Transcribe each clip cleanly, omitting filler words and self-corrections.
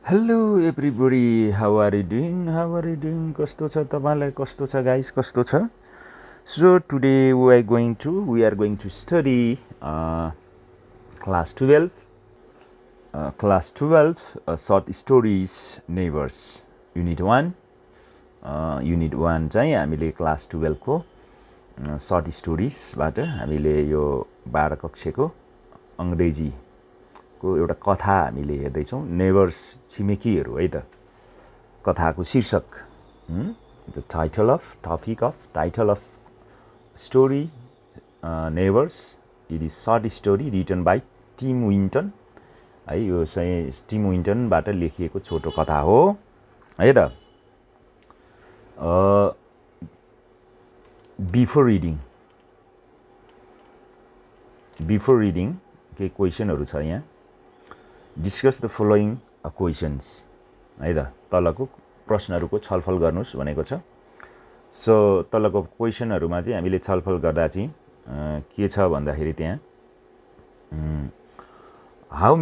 Hello everybody, how are you doing? How are you doing? कस्तो छ तपाईलाई कस्तो छ guys कस्तो छ? So today we are going to study class 12 short stories Neighbours unit 1 unit 1 चाहिँ हामीले class 12 को short stories बाट हामीले यो 12 कक्षाको अंग्रेजी को एउटा कथा हामीले हेर्दै छौं नेबर्स छिमेकीहरु है त कथाको शीर्षक the title of story Neighbours. It is short story written by Tim Winton. है यो चाहिँ टिम विन्टन बाट लेखिएको छोटो कथा हो है त before reading के क्वेशनहरु छ यहाँ discuss the following questions है त तलको प्रश्नहरुको छलफल गर्नुस् भनेको छ सो तलको क्वेशनहरुमा चाहिँ हामीले छलफल गर्दा चाहिँ के छ भन्दाखेरि त्यहाँ how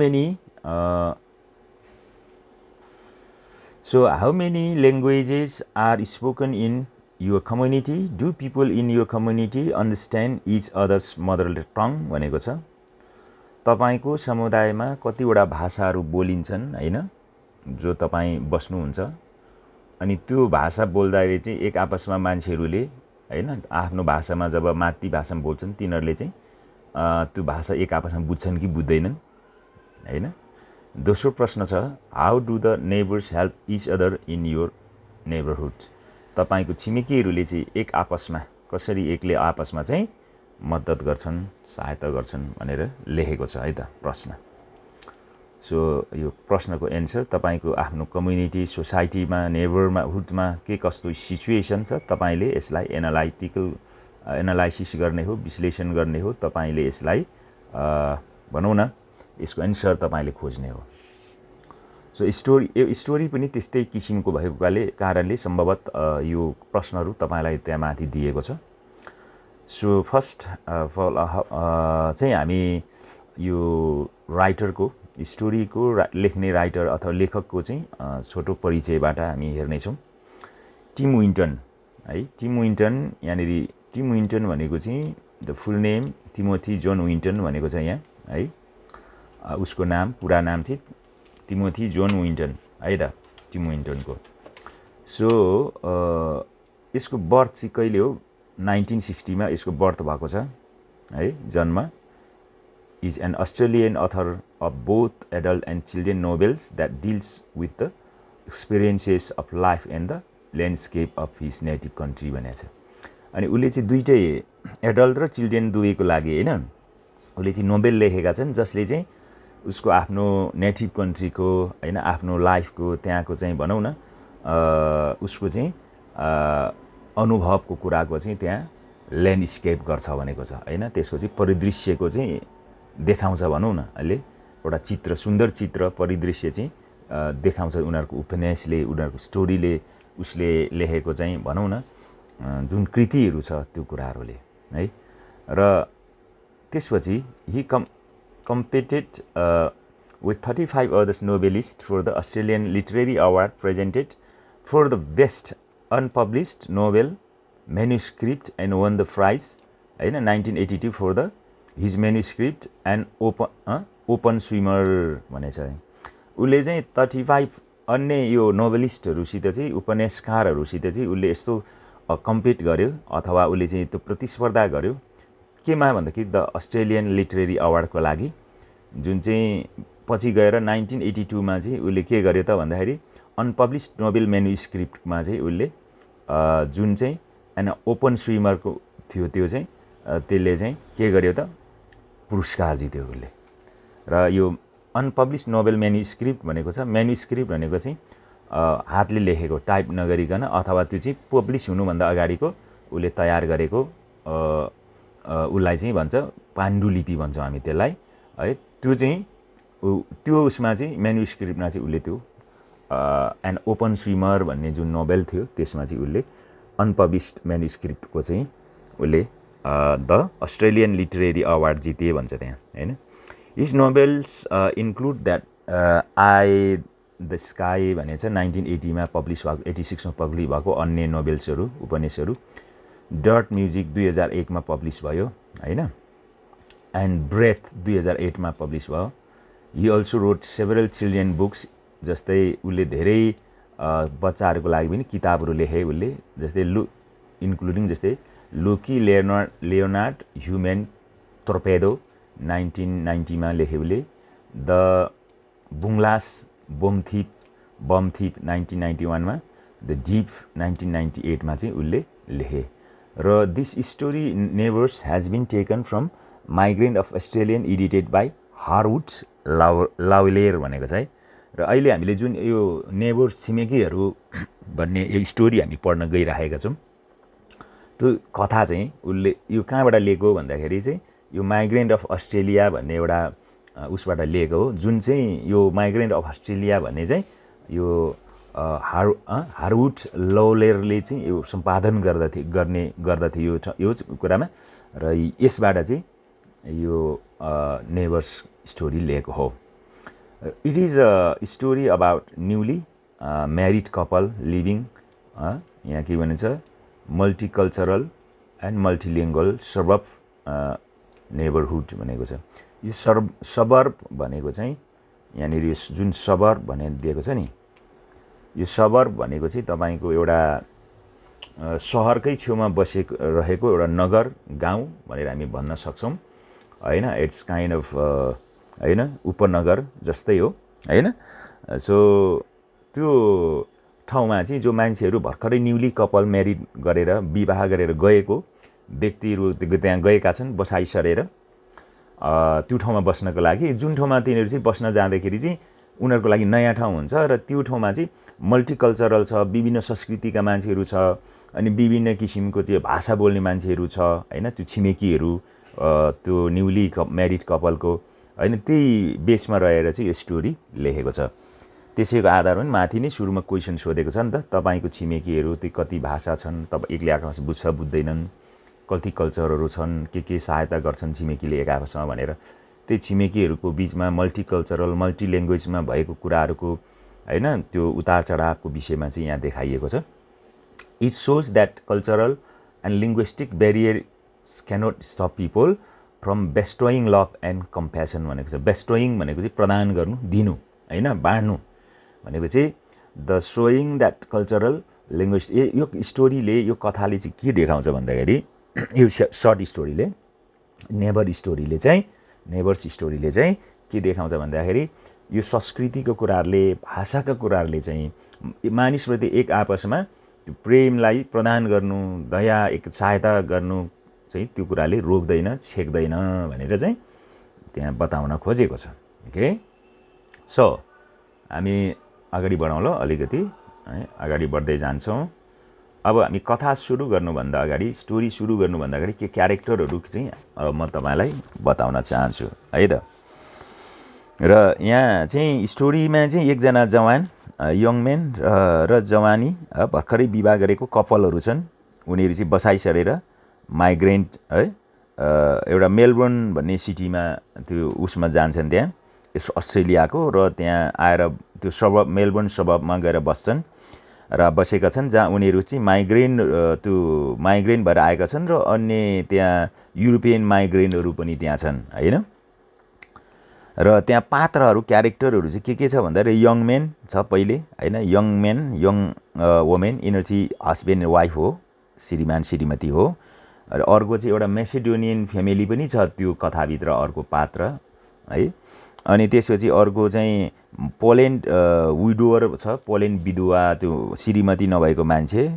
many languages are spoken in your community? Do people in your community understand each other's mother tongue भनेको छ तपाईको समुदायमा कतिवटा भाषाहरु बोलिन्छन् हैन जो तपाई बस्नुहुन्छ अनि त्यो भाषा बोल्दाखेरि चाहिँ एक आपसमा मान्छेहरुले हैन आफ्नो भाषामा जब मातृभाषामा बोल्छन् तिनीहरुले चाहिँ त्यो भाषा एक आपसमा बुझ्छन् कि बुझ्दैनन् हैन दोस्रो प्रश्न छ how do the neighbours help each other in your neighbourhood तपाईको छिमेकीहरुले चाहिँ एक आपसमा कसरी एकले आपसमा चाहिँ मद्दत गर्छन् सहायता गर्छन् भनेर लेखेको छ है त प्रश्न सो यो प्रश्नको एन्सर तपाईको आफ्नो कम्युनिटी सोसाइटीमा नेबरमा हुडमा के कस्तो सिचुएसन छ तपाईले यसलाई एनालाइसिस गर्ने हो विश्लेषण गर्ने हो तपाईले यसलाई भनौं न यसको एन्सर तपाईले खोज्ने हो सो स्टोरी पनि त्यस्तै किसिमको भएको कारणले सम्भवत यो प्रश्नहरु तपाईलाई त्यहाँ माथि दिएको छ सो फर्स्ट चाहिँ हामी यो राइटरको स्टोरीको लेख्ने राइटर अथवा लेखकको चाहिँ छोटो परिचयबाट हामी हेर्ने छौं टिम विन्टन है टिम विन्टन यानी टिम विन्टन भनेको चाहिँ the full name Timothy John Winton भनेको छ यहाँ है उसको नाम पूरा नाम चाहिँ टिमोथी जोन विन्टन है त टिम विन्टनको सो यसको बर्थ चाहिँ कहिले हो 1960 मा यसको बर्थ भएको छ है जन्म is an Australian author of both adult and children novels that deals with the experiences of life and the landscape of his native country भनेछ अनि उले चाहिँ दुईटै एडल्ट र चिल्ड्रेन दुवैको लागि हैन उले चाहिँ नोभेल लेखेका छन् जसले चाहिँ उसको आफ्नो नेटिभ कन्ट्रीको हैन आफ्नो लाइफको त्यहाँको चाहिँ भनौं न उसको चाहिँ अनुभवको कुराको चाहिँ त्यहाँ ल्यान्डस्केप गर्छ भनेको छ हैन त्यसको चाहिँ परिदृश्यको चाहिँ देखाउँछ भनौं न अहिले एउटा चित्र सुन्दर चित्र परिदृश्य चाहिँ देखाउँछ उनीहरुको उपन्यासले उनीहरुको स्टोरीले उसले लेखेको चाहिँ भनौं न जुन कृतिहरु छ त्यो कुराहरुले है र त्यसपछि he competed with 35 other novelists for the Australian Literary Award presented for the best unpublished novel manuscript and won the prize in 1982 for the his manuscript and open swimmer भनेछ उले चाहिँ 35 अन्य यो नोभलिस्टहरुसित चाहिँ उपन्यासकारहरुसित चाहिँ उले यस्तो कम्पिट गर्यो अथवा उले चाहिँ त्यो प्रतिस्पर्धा गर्यो केमा भन्दाखेरि द अस्ट्रेलियन लिटरेरी अवार्डको लागि जुन चाहिँ पछि गएर 1982 मा चाहिँ उले के गर्यो त भन्दाखेरि अनपब्लिश्ड नोभेल म्यानुस्क्रिप्टमा चाहिँ उले जुन चाहिँ एन ओपन स्विमरको थियो त्यो चाहिँ त्यसले चाहिँ के गर्यो त पुरस्कार जित्यो उले र यो अनपब्लिश्ड नोभेल म्यानुस्क्रिप्ट भनेको छ म्यानुस्क्रिप्ट भनेको चाहिँ हातले लेखेको टाइप नगरिकन अथवा त्यो चाहिँ पब्लिश हुनु भन्दा अगाडिको उले तयार गरेको उलाई चाहिँ भन्छ पाण्डुलिपि भन्छौं हामी त्यसलाई है त्यो चाहिँ त्यो उसमा चाहिँ म्यानुस्क्रिप्टमा चाहिँ उले त्यो एन ओपन स्विमर भन्ने जुन नोभेल थियो त्यसमा चाहिँ उले अनपब्लिश्ड म्यानुस्क्रिप्टको चाहिँ उले द अस्ट्रेलियन लिटरेरी अवार्ड जिते भन्छ त्यहाँ हैन his novels include that the sky भने चाहिँ 1980 मा पब्लिस भएको 86 मा पब्लिस भएको अन्य नोभेल्सहरू उपन्यासहरू डर्ट म्युजिक 2001 मा पब्लिस भयो हैन एन्ड ब्रेथ 2008 मा पब्लिस भयो he also wrote several children books जस्तै उले धेरै बच्चाहरूको लागि पनि किताबहरू लेखे उले जस्तै इन्क्लुडिङ जस्तै लोकी लियोनार्ड ह्युमन टोर्पेडो 1990 मा लेखे उले द बुङ्लास बम थिप 1991 मा द डिप 1998 मा चाहिँ उले लेखे र this story neighbours has been taken from migrant of Australian edited by Harwood Lawler भनेको चाहिँ र अहिले हामीले जुन यो नेबर्स छिमेकीहरू भन्ने यो स्टोरी हामी पढ्न गइरहेका छौँ त्यो कथा चाहिँ उले यो कहाँबाट लिएको भन्दाखेरि चाहिँ यो माइग्रेन्ट अफ अस्ट्रेलिया भन्ने एउटा उसबाट लिएको हो जुन चाहिँ यो माइग्रेन्ट अफ अस्ट्रेलिया भन्ने चाहिँ यो हारवुड लाउलेरले चाहिँ यो सम्पादन गर्दथे यो कुरामा र यसबाट चाहिँ यो नेबर्स स्टोरी लिएको हो it is a story about newly married couple living यहाँ के भनिन्छ मल्टिकल्चरल एन्ड मल्टिलिङ्गुअल सबर्ब नेबरहुड भनेको छ यो सबर्ब भनेको चाहिँ यहाँनिर यो जुन सबर्ब भनेर दिएको छ नि यो सबर्ब भनेको चाहिँ तपाईको एउटा शहरकै छेउमा रहेको एउटा नगर गाउँ भनेर हामी भन्न सक्छौँ हैन इट्स काइन्ड अफ हैन उपनगर जस्तै हो हैन सो त्यो ठाउँमा चाहिँ जो मान्छेहरू भर्खरै न्यूली कपल म्यारिड गरेर विवाह गरेर गएको व्यक्तिहरू त्यहाँ गएका छन् बसाइ सरेर त्यो ठाउँमा बस्नको लागि जुन ठाउँमा तिनीहरू चाहिँ बस्न जाँदाखेरि चाहिँ उनीहरूको लागि नयाँ ठाउँ हुन्छ र त्यो ठाउँमा चाहिँ मल्टिकल्चरल छ विभिन्न संस्कृतिका मान्छेहरू छ अनि विभिन्न किसिमको चाहिँ भाषा बोल्ने मान्छेहरू छ हैन त्यो छिमेकीहरू त्यो न्यूली म्यारिड कपलको हैन त्यही बेसमा रहेर चाहिँ यो स्टोरी लेखेको छ त्यसैको आधारमा माथि नै सुरुमा क्वेसन सोधेको छ नि त तपाईको छिमेकीहरू त्यो कति भाषा छन् तपाईँ एक्लै आफूमा बुझ्छ बुझ्दैनन् कति कल्चरहरू छन् के सहायता गर्छन् छिमेकीले एक आपसमा भनेर त्यही छिमेकीहरूको बिचमा मल्टिकल्चरल मल्टिल्याङ्ग्वेजमा भएको कुराहरूको हैन त्यो उतार चढावको विषयमा चाहिँ यहाँ देखाइएको छ it shows that cultural and linguistic barriers cannot stop people from bestowing love and compassion भनेको छ बेस्टोइङ भनेको चाहिँ प्रदान गर्नु दिनु हैन बाँड्नु भनेको चाहिँ the showing that cultural linguistic यो स्टोरीले यो कथाले चाहिँ के देखाउँछ भन्दाखेरि यो सर्ट स्टोरीले नेबर्स स्टोरीले चाहिँ के देखाउँछ भन्दाखेरि यो संस्कृतिको कुराहरूले भाषाका कुराहरूले चाहिँ मानिसप्रति एक आपसमा प्रेमलाई प्रदान गर्नु दया एक सहायता गर्नु चाहिँ त्यो कुराले रोक्दैन छेक्दैन भनेर चाहिँ त्यहाँ बताउन खोजेको छ ओके सो हामी अगाडि बढौँ ल अलिकति है अगाडि बढ्दै जान्छौँ अब हामी कथा सुरु गर्नुभन्दा अगाडि स्टोरी सुरु गर्नुभन्दा अगाडि के क्यारेक्टरहरू चाहिँ म तपाईलाई बताउन चाहन्छु है त र यहाँ चाहिँ स्टोरीमा चाहिँ एकजना जवान यङ म्यान र जवानी भर्खरै विवाह गरेको कपलहरू छन् उनीहरू चाहिँ बसाइ सरेर माइग्रेन्ट है एउटा मेलबोर्न भन्ने सिटीमा त्यो उसमा जान्छन् त्यहाँ यस अस्ट्रेलियाको र त्यहाँ आएर त्यो सबब मेलबोर्न सबबमा गएर बस्छन् र बसेका छन् जहाँ उनीहरू चाहिँ माइग्रेन्ट भएर आएका छन् र अन्य त्यहाँ युरोपियन माइग्रेन्टहरू पनि त्यहाँ छन् हैन र त्यहाँ पात्रहरू क्यारेक्टरहरू चाहिँ के छ भन्दाखेरि यङ मेन छ पहिले हैन यङ मेन यङ वुमेन यिनीहरू चाहिँ हस्बेन्ड एन्ड वाइफ हो श्रीमान श्रीमती हो र अर्को चाहिँ एउटा मेसिडोनियन फ्यामिली पनि छ त्यो कथाभित्र अर्को पात्र है अनि त्यसपछि अर्को चाहिँ पोल्यान्ड विडोवर छ पोल्यान्ड विधवा त्यो श्रीमती नभएको मान्छे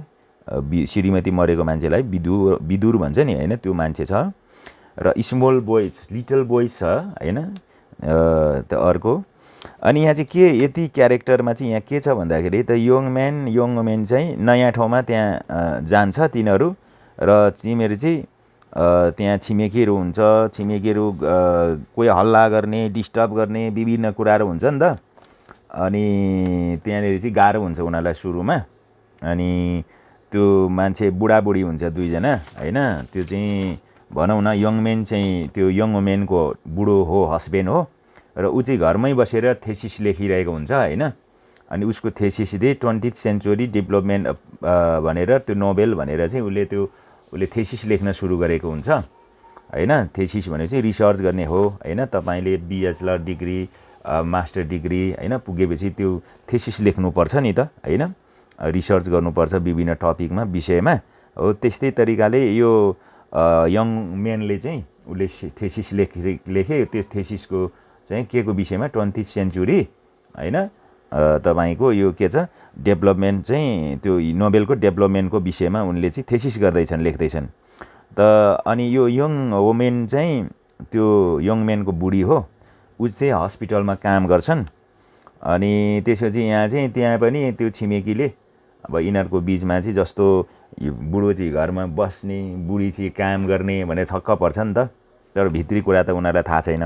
श्रीमती मरेको मान्छेलाई विदुर भन्छ नि हैन त्यो मान्छे छ र स्मल बोइज लिटल बोइज छ हैन त्यो अर्को अनि यहाँ चाहिँ के यति क्यारेक्टरमा चाहिँ यहाँ के छ भन्दाखेरि त यङ वुमेन चाहिँ नयाँ ठाउँमा त्यहाँ जान्छ तिनीहरू र तिमीहरू चाहिँ त्यहाँ छिमेकीहरू हुन्छ छिमेकीहरू कोही हल्ला गर्ने डिस्टर्ब गर्ने विभिन्न कुराहरू हुन्छ नि त अनि त्यहाँनिर चाहिँ गाह्रो हुन्छ उनीहरूलाई सुरुमा अनि त्यो मान्छे बुढाबुढी हुन्छ दुईजना हैन त्यो चाहिँ भनौँ न यङ मेन चाहिँ त्यो यङ वुमेनको बुढो हो हस्बेन्ड हो र ऊ चाहिँ घरमै बसेर थेसिस लेखिरहेको हुन्छ हैन अनि उसको थेसिसले 20th सेन्चुरी डेभलपमेन्ट भनेर त्यो नोबेल भनेर चाहिँ उसले थेसिस लेख्न सुरु गरेको हुन्छ हैन। थेसिस भनेपछि रिसर्च गर्ने हो हैन। तपाईले बीएचलर डिग्री मास्टर डिग्री हैन पुगेपछि त्यो थेसिस लेख्नुपर्छ नि त हैन। रिसर्च गर्नुपर्छ विभिन्न टपिकमा विषयमा हो। त्यस्तै तरिकाले यो यङ मेनले चाहिँ उसले थेसिस लेखे। त्यो थेसिसको चाहिँ के को विषयमा 20th सेन्चुरी हैन तपाईको यो के छ डेभलपमेन्ट चाहिँ त्यो नोबेलको डेभलपमेन्टको विषयमा उनले चाहिँ थेसिस गर्दैछन् लेख्दैछन् त। अनि यो यङ वुमेन चाहिँ त्यो यङ मेनको बुढी हो। उ चाहिँ हस्पिटलमा काम गर्छन्। अनि त्यसपछि यहाँ चाहिँ त्यहाँ पनि त्यो छिमेकीले अब यिनीहरूको बिचमा चाहिँ जस्तो बुढो चाहिँ घरमा बस्ने बुढी चाहिँ काम गर्ने भनेर छक्क पर्छ नि त। तर भित्री कुरा त उनीहरूलाई थाहा छैन।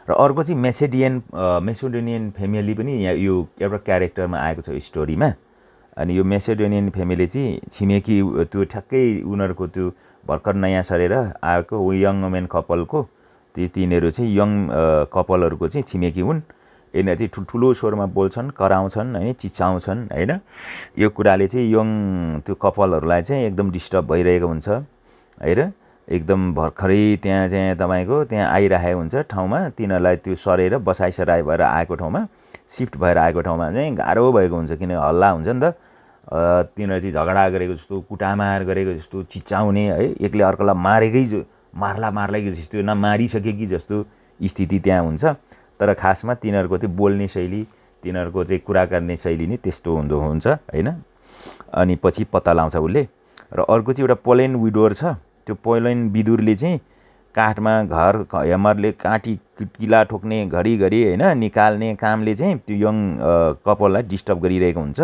र अर्को चाहिँ मेसेडोनियन फ्यामिली पनि यहाँ यो एउटा क्यारेक्टरमा आएको छ स्टोरीमा। अनि यो मेसेडोनियन फ्यामिली चाहिँ छिमेकी त्यो ठ्याक्कै उनीहरूको त्यो भर्खर नयाँ सरेर आएको यङ मेन कपलको तिनीहरू चाहिँ यङ कपलहरूको चाहिँ छिमेकी हुन्। यिनीहरू चाहिँ ठुल्ठुलो स्वरमा बोल्छन् कराउँछन् हैन चिच्याउँछन् हैन। यो कुराले चाहिँ यङ त्यो कपलहरूलाई चाहिँ एकदम डिस्टर्ब भइरहेको हुन्छ हैन। एकदम भर्खरै त्यहाँ चाहिँ तपाईको त्यहाँ आइरहेको हुन्छ ठाउँमा तिनीहरूलाई त्यो सरेर बसाइसराई भएर आएको ठाउँमा सिफ्ट भएर आएको ठाउँमा चाहिँ गाह्रो भएको हुन्छ किन हल्ला हुन्छ नि त। तिनीहरू चाहिँ झगडा गरेको जस्तो कुटामार गरेको जस्तो चिच्याउने है एकले अर्कोलाई मार्ला जस्तो न मारिसके कि जस्तो स्थिति त्यहाँ हुन्छ। तर खासमा तिनीहरूको त्यो बोल्ने शैली तिनीहरूको चाहिँ कुरा गर्ने शैली नै त्यस्तो हुन्छ हैन। अनि पछि पत्ता लाउँछ उसले। र अर्को चाहिँ एउटा पोलेन विडोर छ। त्यो पोलेन विदुरले चाहिँ काठमा घर हेमरले काटी किला ठोक्ने घरिघरि हैन निकाल्ने कामले चाहिँ त्यो यङ कपललाई डिस्टर्ब गरिरहेको हुन्छ।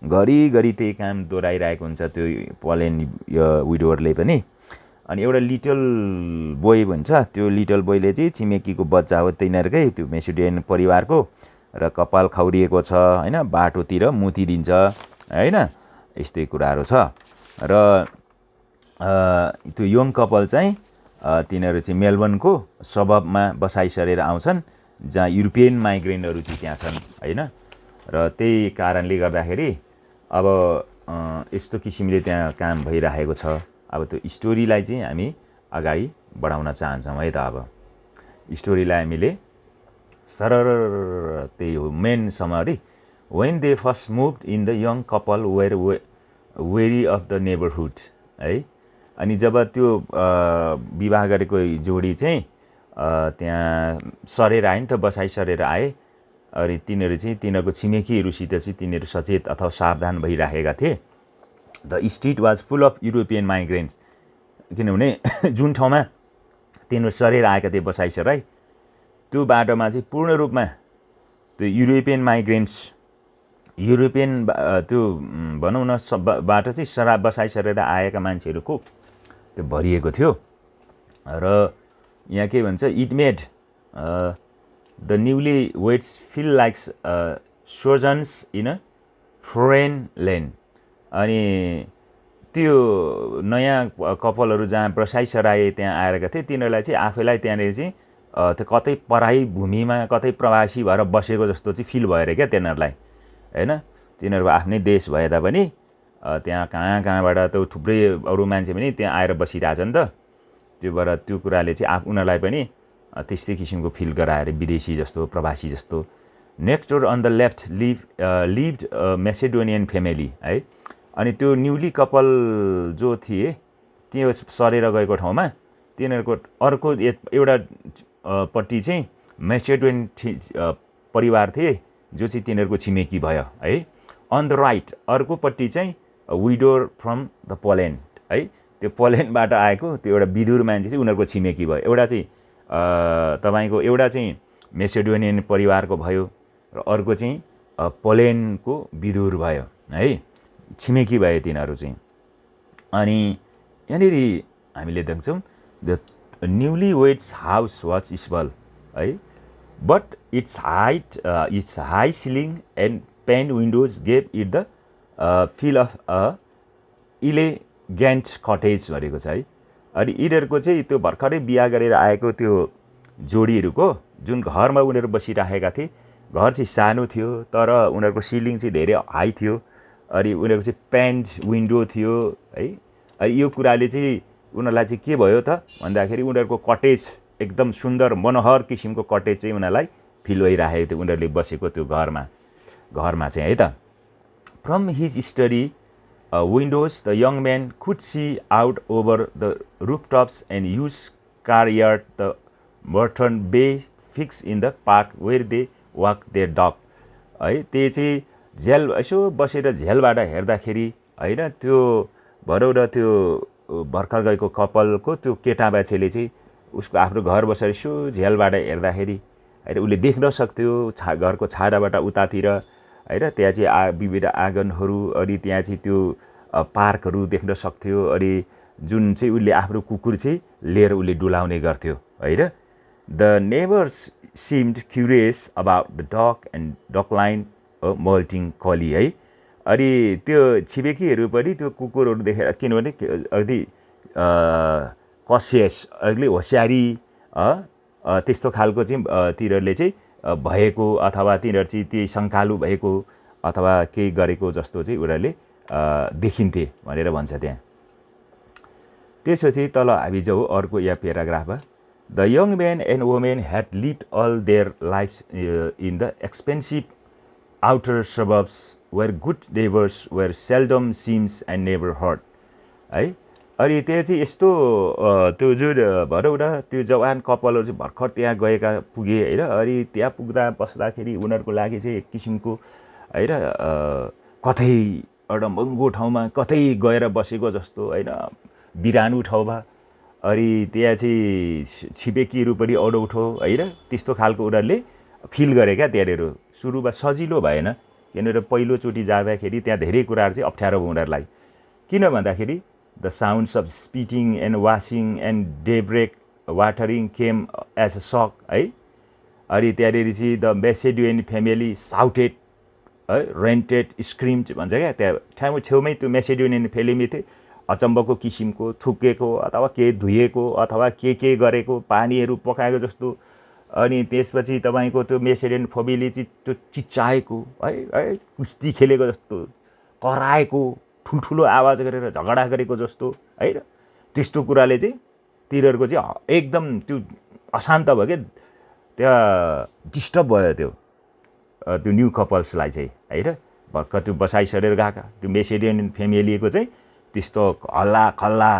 घरिघरि त्यही काम दोहोऱ्याइरहेको हुन्छ त्यो पोलेन विडोरले पनि। अनि एउटा लिटल बोय भन्छ। त्यो लिटल बोयले चाहिँ छिमेकीको बच्चा हो तिनीहरूकै त्यो मेसेडोनियन परिवारको। र कपाल खौरिएको छ हैन बाटोतिर मुतिदिन्छ हैन यस्तै कुराहरू छ। र त्यो यङ कपल चाहिँ तिनीहरू चाहिँ मेलबर्नको सबबमा बसाइ सरेर आउँछन् जहाँ युरोपियन माइग्रेन्टहरू चाहिँ त्यहाँ छन् हैन। र त्यही कारणले गर्दाखेरि अब यस्तो किसिमले त्यहाँ काम भइरहेको छ। अब त्यो स्टोरीलाई चाहिँ हामी अगाडि बढाउन चाहन्छौँ है त। अब स्टोरीलाई हामीले सरर त्यही हो main summary. When they first moved in the young couple were weary of the neighborhood है। अनि जब त्यो विवाह गरेको जोडी चाहिँ त्यहाँ सरेर आए नि त बसाइ सरेर आए। अनि तिनीहरू चाहिँ तिनीहरूको छिमेकीहरूसित चाहिँ तिनीहरू सचेत अथवा सावधान भइराखेका थिए। The street was full of European migrants किनभने जुन ठाउँमा तिनीहरू सरेर आएका थिए बसाइ सराई त्यो बाटोमा चाहिँ पूर्ण रूपमा त्यो युरोपियन माइग्रेन्ट्स युरोपियन त्यो भनौँ न बाटो चाहिँ बसाइ सरेर आएका मान्छेहरूको त्यो भरिएको थियो। र यहाँ के भन्छ it made the newlyweds feel like sojourners in a foreign land. अनि त्यो नयाँ कपलहरू जहाँ बसाइ सराए त्यहाँ आएका थिए तिनीहरूलाई चाहिँ आफैलाई त्यहाँनिर चाहिँ त्यो कतै पराई भूमिमा कतै प्रवासी भएर बसेको जस्तो चाहिँ फिल भएर क्या तिनीहरूलाई हैन। तिनीहरूको आफ्नै देश भए तापनि त्यहाँ कहाँबाट त थुप्रै अरू मान्छे पनि त्यहाँ आएर बसिरहेछ नि त। त्यो भएर त्यो कुराले चाहिँ उनीहरूलाई पनि त्यस्तै किसिमको फिल गराएर विदेशी जस्तो प्रवासी जस्तो। Next door on the left lived Macedonian family है। अनि त्यो न्युली कपल जो थिए त्यो सरेर गएको ठाउँमा तिनीहरूको अर्को एउटा पट्टि चाहिँ मेसेडोनियन परिवार थिए जो चाहिँ तिनीहरूको छिमेकी भयो है। अन द राइट अर्कोपट्टि चाहिँ विडोर फ्रम द पोल्यान्ड है। त्यो पोल्यान्डबाट आएको त्यो एउटा विदुर मान्छे चाहिँ उनीहरूको छिमेकी भयो। एउटा चाहिँ तपाईँको एउटा चाहिँ मेसेडोनियन परिवारको भयो र अर्को चाहिँ पोल्यान्डको विदुर भयो है। छिमेकी भए तिनीहरू चाहिँ। अनि यहाँनिर हामीले देख्छौँ the newlyweds house was small है but it's high ceiling and paint windows gave it the feel of elegant cottage भनेको छ है। अनि यिनीहरूको चाहिँ त्यो भर्खरै बिहा गरेर आएको त्यो जोडीहरूको जुन घरमा उनीहरू बसिराखेका थिए घर चाहिँ सानो थियो तर उनीहरूको सिलिङ चाहिँ धेरै हाई थियो अनि उनीहरूको चाहिँ पेन्ट विन्डो थियो है। अनि यो कुराले चाहिँ उनीहरूलाई चाहिँ के भयो त भन्दाखेरि उनीहरूको कटेज एकदम सुन्दर मनोहर किसिमको कटेज चाहिँ उनीहरूलाई फिल भइरहेको थियो उनीहरूले बसेको त्यो घरमा चाहिँ है त। From his study windows, the young man could see out over the rooftops and use car yard, the Merton Bay fixed in the park where they walk their dog. है त्यो चाहिँ झ्याल यसो बसेर झ्यालबाट हेर्दाखेरि हैन त्यो भनौँ न त्यो भर्खर गएको कपालको त्यो केटा बाछेले चाहिँ उसको आफ्नो घर बसेर यसो झ्यालबाट हेर्दाखेरि हैन उसले देख्न सक्थ्यो घरको छानाबाट उतातिर हैन त्यहाँ चाहिँ विविध आँगनहरू अनि त्यहाँ चाहिँ त्यो पार्कहरू देख्न सक्थ्यो अनि जुन चाहिँ उसले आफ्नो कुकुर चाहिँ लिएर उसले डुलाउने गर्थ्यो हैन। The neighbours seemed curious about the dog and declined a molting collie है। अनि त्यो छिमेकीहरू पनि त्यो कुकुरहरू देखेर किनभने अलिकति कसियस अलिकति होसियारी त्यस्तो खालको चाहिँ तिनीहरूले चाहिँ भएको अथवा तिनीहरू चाहिँ त्यही शङ्कालु भएको अथवा केही गरेको जस्तो चाहिँ उनीहरूले देखिन्थे भनेर भन्छ त्यहाँ। त्यसपछि तल हामी जाउँ अर्को यहाँ प्याराग्राफमा। The young man and woman had lived all their lives in the expensive outer suburbs where good neighbors were seldom seen and never heard है। अनि त्यो चाहिँ यस्तो त्यो जुन भनौँ न त्यो जवान कपालहरू चाहिँ भर्खर त्यहाँ गएका पुगे हैन। अनि त्यहाँ पुग्दा बस्दाखेरि उनीहरूको लागि चाहिँ एक किसिमको हैन कतै एउटा महँगो ठाउँमा कतै गएर बसेको जस्तो हैन बिरानो ठाउँमा अनि त्यहाँ चाहिँ छिमेकीहरू पनि अनौठो हैन त्यस्तो खालको उनीहरूले फिल गरे क्या। त्यहाँनिर सुरुमा सजिलो भएन किनभने पहिलोचोटि जाँदाखेरि त्यहाँ धेरै कुराहरू चाहिँ अप्ठ्यारो भयो उनीहरूलाई। किन भन्दाखेरि the sounds of spitting and washing and daybreak watering came as a shock है। अनि त्यहाँनिर चाहिँ द मेसेडोनियन फ्यामिली साउटेड है रेन्टेड स्क्रिम्ड भन्छ क्या। त्यहाँ छेउमै त्यो मेसेडोनियन फ्यामिली थियो अचम्बको किसिमको थुकेको अथवा के धुएको अथवा के गरेको पानीहरू पकाएको जस्तो। अनि त्यसपछि तपाईँको त्यो मेसेडोनियन फ्यामिली चाहिँ त्यो चिच्चाएको है कुस्ती खेलेको जस्तो कराएको ठुल्ठुलो आवाज गरेर झगडा गरेको जस्तो हैन त्यस्तो कुराले चाहिँ तिनीहरूको चाहिँ एकदम त्यो अशान्त भयो क्या। त्यहाँ डिस्टर्ब भयो त्यो न्यू कपल्सलाई चाहिँ हैन भर्खर त्यो बसाइसकेर गएका त्यो मेसेडोनियन फ्यामिलीको चाहिँ त्यस्तो हल्ला खल्ला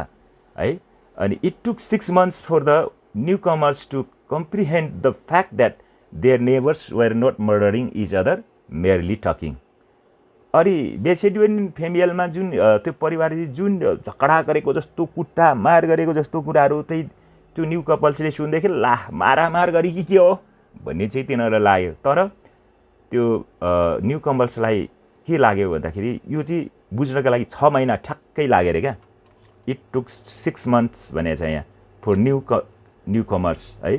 है। अनि it took 6 months for the newcomers to comprehend the fact that their neighbours were not murdering each other merely talking. अनि मेसेडोनियन फ्यामिलीमा जुन त्यो परिवारले जुन झगडा गरेको जस्तो कुट्टा मार गरेको जस्तो कुराहरू चाहिँ त्यो न्यू कपल्सले सुन्दाखेरि ला मारामार गरी के हो भन्ने चाहिँ तिनीहरूलाई लाग्यो। तर त्यो न्यू कमर्सलाई के लाग्यो भन्दाखेरि यो चाहिँ बुझ्नका लागि 6 महिना ठ्याक्कै लाग्यो अरे क्या। इट टुक 6 months भनेको छ यहाँ फर न्यू कमर्स है।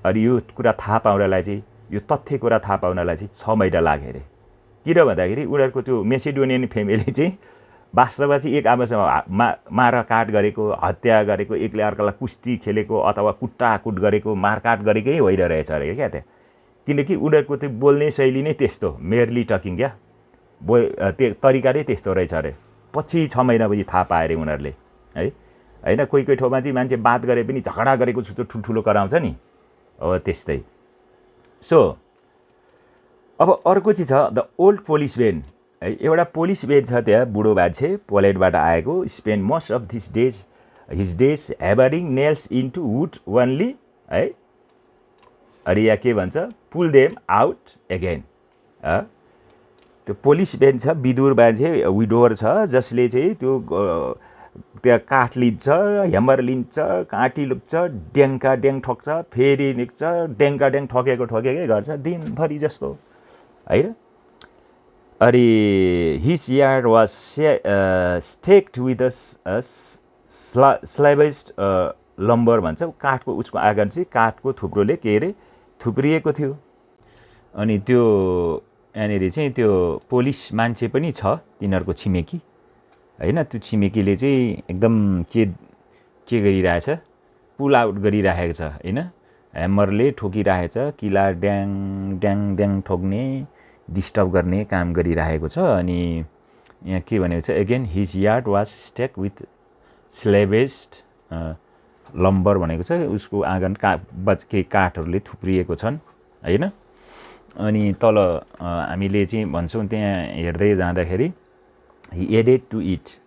अनि यो कुरा थाहा पाउनलाई चाहिँ यो तथ्य कुरा थाहा पाउनलाई चाहिँ 6 महिना लाग्यो अरे। किन भन्दाखेरि उनीहरूको त्यो मेसेडोनियन फ्यामिली चाहिँ वास्तवमा चाहिँ एक आपसमा मारकाट गरेको हत्या गरेको एकले अर्कालाई कुस्ती खेलेको अथवा कुट्टाकुट गरेको मारकाट गरेकै होइन रहेछ अरे क्या त्यहाँ। किनकि उनीहरूको त्यो बोल्ने शैली नै त्यस्तो मेयरली टकिङ क्या त्यो तरिका नै त्यस्तो रहेछ अरे। पछि 6 महिनापछि थाहा पाए अरे उनीहरूले है होइन। कोही ठाउँमा चाहिँ मान्छे बात गरे पनि झगडा गरेको जस्तो ठुल्ठुलो कराउँछ नि अब त्यस्तै। सो अब अर्को चाहिँ छ द ओल्ड पोलिसम्यान है। एउटा पोलिसम्यान छ त्यहाँ बुढो मान्छे पोल्यान्डबाट आएको spend most of his days hammering nails into wood only है। अनि यहाँ के भन्छ पुल देम आउट एगेन। त्यो पोलिसम्यान छ विदुर मान्छे विडोर छ जसले चाहिँ त्यो त्यहाँ काठ लिन्छ ह्यामर लिन्छ काँटी लुक्छ ड्याङ ठोक्छ फेरि निक्छ ड्याङ ठोकेकै गर्छ दिनभरि जस्तो हैन। अनि हिज यार्ड वाज स्टेक्ड विथ स्लाइब्ड लम्बर भन्छ काठको उसको आँगन चाहिँ काठको थुप्रोले के अरे थुप्रिएको थियो। अनि त्यो यहाँनिर चाहिँ त्यो पोलिस मान्छे पनि छ तिनीहरूको छिमेकी हैन। त्यो छिमेकीले चाहिँ एकदम के गरिरहेछ पुल आउट गरिरहेको छ हैन। ह्यामरले ठोकिरहेछ, किला ड्याङ ड्याङ ड्याङ ठोक्ने डिस्टर्ब गर्ने काम गरिरहेको छ। अनि यहाँ के भनेको छ, again his yard was stacked with salvaged lumber भनेको छ, उसको आँगन केही काठहरूले थुप्रिएको छन् होइन। अनि तल हामीले चाहिँ भन्छौँ त्यहाँ हेर्दै जाँदाखेरि he added to it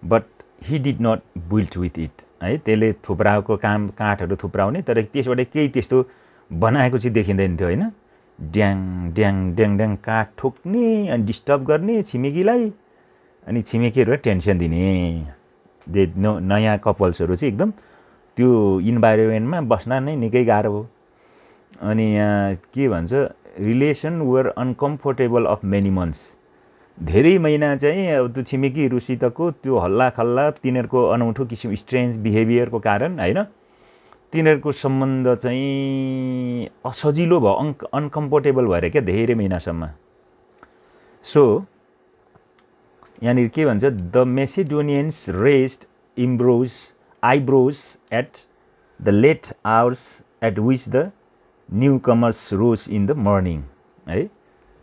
but he did not build with it है। त्यसले थुप्राएको काम काठहरू थुप्राउने, तर त्यसबाट केही त्यस्तो बनाएको चाहिँ देखिँदैन थियो होइन। ड्याङ ड्याङ ड्याङ ड्याङ काठ ठोक्ने अनि डिस्टर्ब गर्ने छिमेकीलाई, अनि छिमेकीहरूलाई टेन्सन दिने। नयाँ कपल्सहरू चाहिँ एकदम त्यो इन्भाइरोमेन्टमा बस्न नै निकै गाह्रो हो। अनि यहाँ के भन्छ, relation were uncomfortable of many months, धेरै महिना चाहिँ अब त्यो छिमेकीहरूसितको त्यो हल्ला खल्ला, तिनीहरूको अनौठो किसिम स्ट्रेन्ज बिहेभियरको कारण होइन, तिनीहरूको सम्बन्ध चाहिँ असजिलो भयो, अनकम्फोर्टेबल भएर क्या धेरै महिनासम्म। सो यहाँनिर के भन्छ, the Macedonians raised eyebrows at the late hours at which the newcomers rose in the morning है।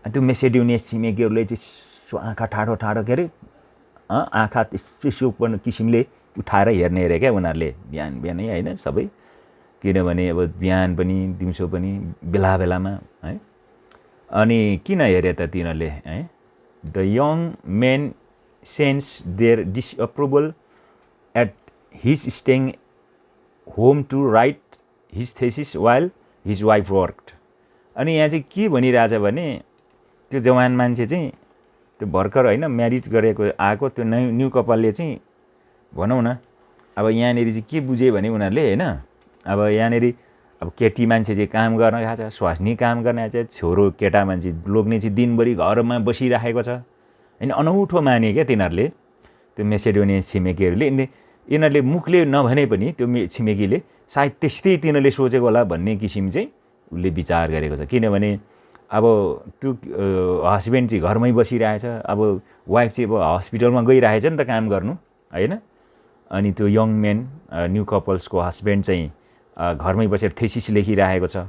त्यो मेसिडोनियस छिमेकीहरूले चाहिँ आँखा ठाडो ठाडो के अरे आँखा त्यसो किसिमले उठाएर हेर्ने अरे क्या उनीहरूले बिहान बिहानै होइन सबै, किनभने अब बिहान पनि दिउँसो पनि बेला बेलामा है। अनि किन हेरे त तिनीहरूले है, the young men sense their disapproval at his staying home to write his thesis while his wife worked. अनि यहाँ चाहिँ के भनिरहेछ भने, त्यो जवान मान्छे चाहिँ त्यो भर्खर होइन म्यारिज गरेको आएको त्यो न्यू कपालले चाहिँ भनौँ न अब यहाँनिर चाहिँ के बुझ्यो भने उनीहरूले होइन, अब यहाँनिर अब केटी मान्छे चाहिँ काम गर्न गएको छ, स्वास्नी काम गर्न चाहिँ, छोरो केटा मान्छे लोग्ने चाहिँ दिनभरि घरमा बसिराखेको छ होइन। अनौठो माने क्या तिनीहरूले, त्यो मेसिडोनियन छिमेकीहरूले। यिनीहरूले मुखले नभने पनि त्यो छिमेकीले सायद त्यस्तै तिनीहरूले सोचेको होला भन्ने किसिम चाहिँ उसले विचार गरेको छ। किनभने अब त्यो हस्बेन्ड चाहिँ घरमै बसिरहेछ, अब वाइफ चाहिँ अब हस्पिटलमा गइरहेछ नि त काम गर्नु होइन। अनि त्यो यङ मेन न्यू कपल्सको हस्बेन्ड चाहिँ घरमै बसेर थेसिस लेखिरहेको छ,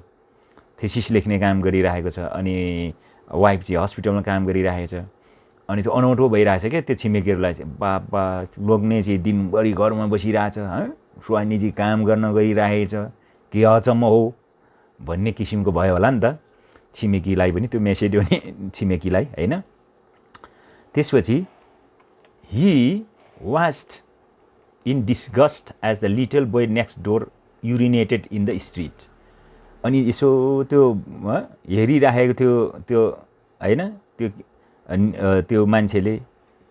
थेसिस लेख्ने काम गरिरहेको छ, अनि वाइफ चाहिँ हस्पिटलमा काम गरिरहेको छ। अनि त्यो अनौठो भइरहेछ क्या त्यो छिमेकीहरूलाई चाहिँ, बाबा लोग्ने चाहिँ दिनभरि घरमा बसिरहेछ, स्वास्नी चाहिँ काम गर्न गइरहेछ, के अचम्म हो भन्ने किसिमको भयो होला नि त छिमेकीलाई पनि, त्यो मेसिडोनियन छिमेकीलाई होइन। त्यसपछि he watched in disgust as the little boy next door urinated in the street. अनि यसो त्यो हेरिराखेको थियो त्यो होइन, त्यो मान्छेले,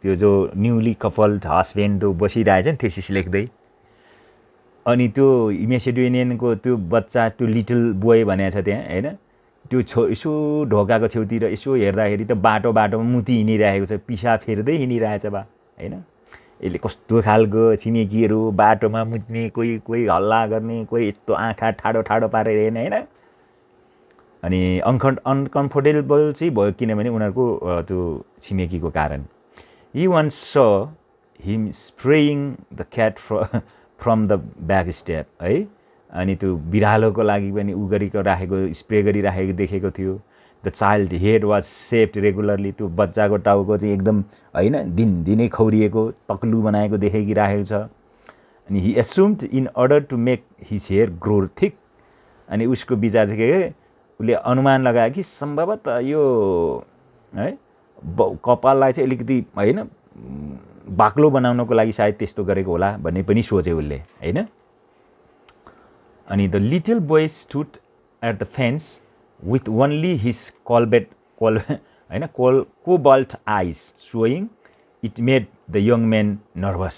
त्यो जो न्युली कपल्ड हस्बेन्ड त्यो बसिरहेछ नि थेसिस लेख्दै, अनि त्यो मेसिडोनियनको त्यो बच्चा त्यो लिटल बोय भनेको छ त्यहाँ होइन, त्यो यसो ढोकाको छेउतिर यसो हेर्दाखेरि त बाटोमा मुती हिँडिरहेको छ, पिसा फेर्दै हिँडिरहेछ बा होइन। यसले कस्तो खालको छिमेकीहरू बाटोमा मुत्ने, कोही हल्ला गर्ने, कोही यस्तो आँखा ठाडो ठाडो पारेर हेर्ने होइन। अनि अनकम्फोर्टेबल चाहिँ भयो किनभने उनीहरूको त्यो छिमेकीको कारण। He once saw him spraying the cat from the back step है। अनि त्यो बिरालोको लागि पनि उ गरेको राखेको, स्प्रे गरिराखेको देखेको थियो। The child head was shaped regularly, त्यो बच्चाको टाउको चाहिँ एकदम होइन दिनदिनै खौरिएको तक्लु बनाएको देखाइराखेको छ। अनि he assumed in order to make his hair grow thick, अनि उसको विचार चाहिँ के, उसले अनुमान लगायो कि सम्भवतः यो है कपाललाई चाहिँ अलिकति होइन बाक्लो बनाउनको लागि सायद त्यस्तो गरेको होला भन्ने पनि सोचे उसले होइन। अनि the little boy stood at the fence with only his होइन cobalt eyes showing it made the young men nervous.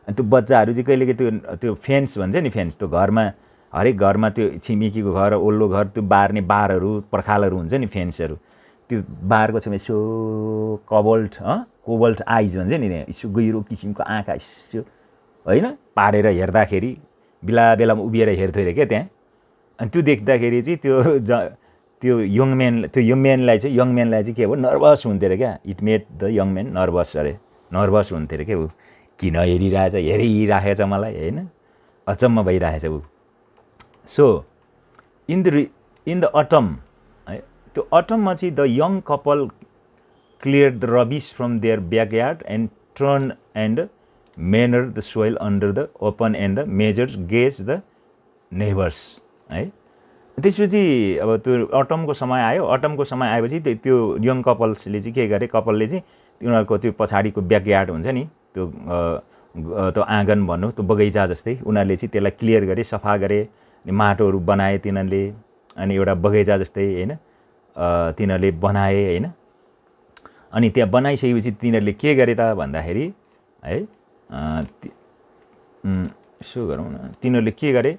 अनि त्यो बच्चाहरू चाहिँ कहिलेकाहीँ त्यो फेन्स भन्छ नि, फेन्स त्यो घरमा हरेक घरमा त्यो छिमेकीको घर ओल्लो घर त्यो बार्ने बारहरू पर्खालहरू हुन्छ नि फेन्सहरू, त्यो बारको छेउमा यसो कोबाल्ट आइज भन्छ नि, त्यहाँ यसो गहिरो किसिमको आँखा यसो होइन पारेर हेर्दाखेरि बेला बेलामा उभिएर हेर्थ्यो अरे क्या त्यहाँ। अनि त्यो देख्दाखेरि चाहिँ त्यो यङ मेनलाई चाहिँ के हो नर्भस हुन्थ्यो अरे क्या। It made the young men nervous हुन्थ्यो अरे क्या। ऊ किन हेरिरहेछ मलाई होइन, अचम्म भइरहेछ ऊ। सो इन द अटम है त्यो अटममा चाहिँ the young couple clear the rubbish from their backyard and turn and manure the soil under the open and the majors gaze the neighbours है। त्यसपछि अब त्यो अटमको समय आयो। अटमको समय आएपछि त्यो यङ कपल्सले चाहिँ के गरे, कपलले चाहिँ उनीहरूको त्यो पछाडिको ब्याकयार्ड हुन्छ नि, त्यो आँगन भनौँ, त्यो बगैँचा जस्तै उनीहरूले चाहिँ त्यसलाई क्लियर गरे, सफा गरे, माटोहरू बनाए तिनीहरूले, अनि एउटा बगैँचा जस्तै होइन तिनीहरूले बनाए होइन। अनि त्यहाँ बनाइसकेपछि तिनीहरूले के गरे त भन्दाखेरि है, यसो गरौँ न, तिनीहरूले के गरे,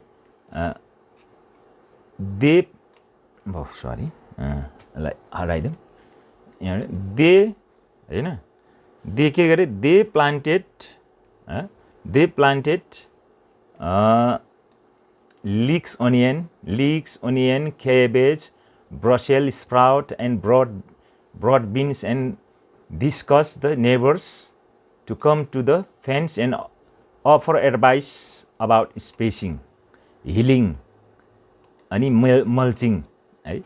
दे सरी यसलाई हटाइदिउँ यहाँ, दे होइन, दे के गरे, they planted leeks onion cabbage brussel sprout and broad beans and discuss the neighbours to come to the fence and offer advice about spacing, hilling अनि मल्चिङ है।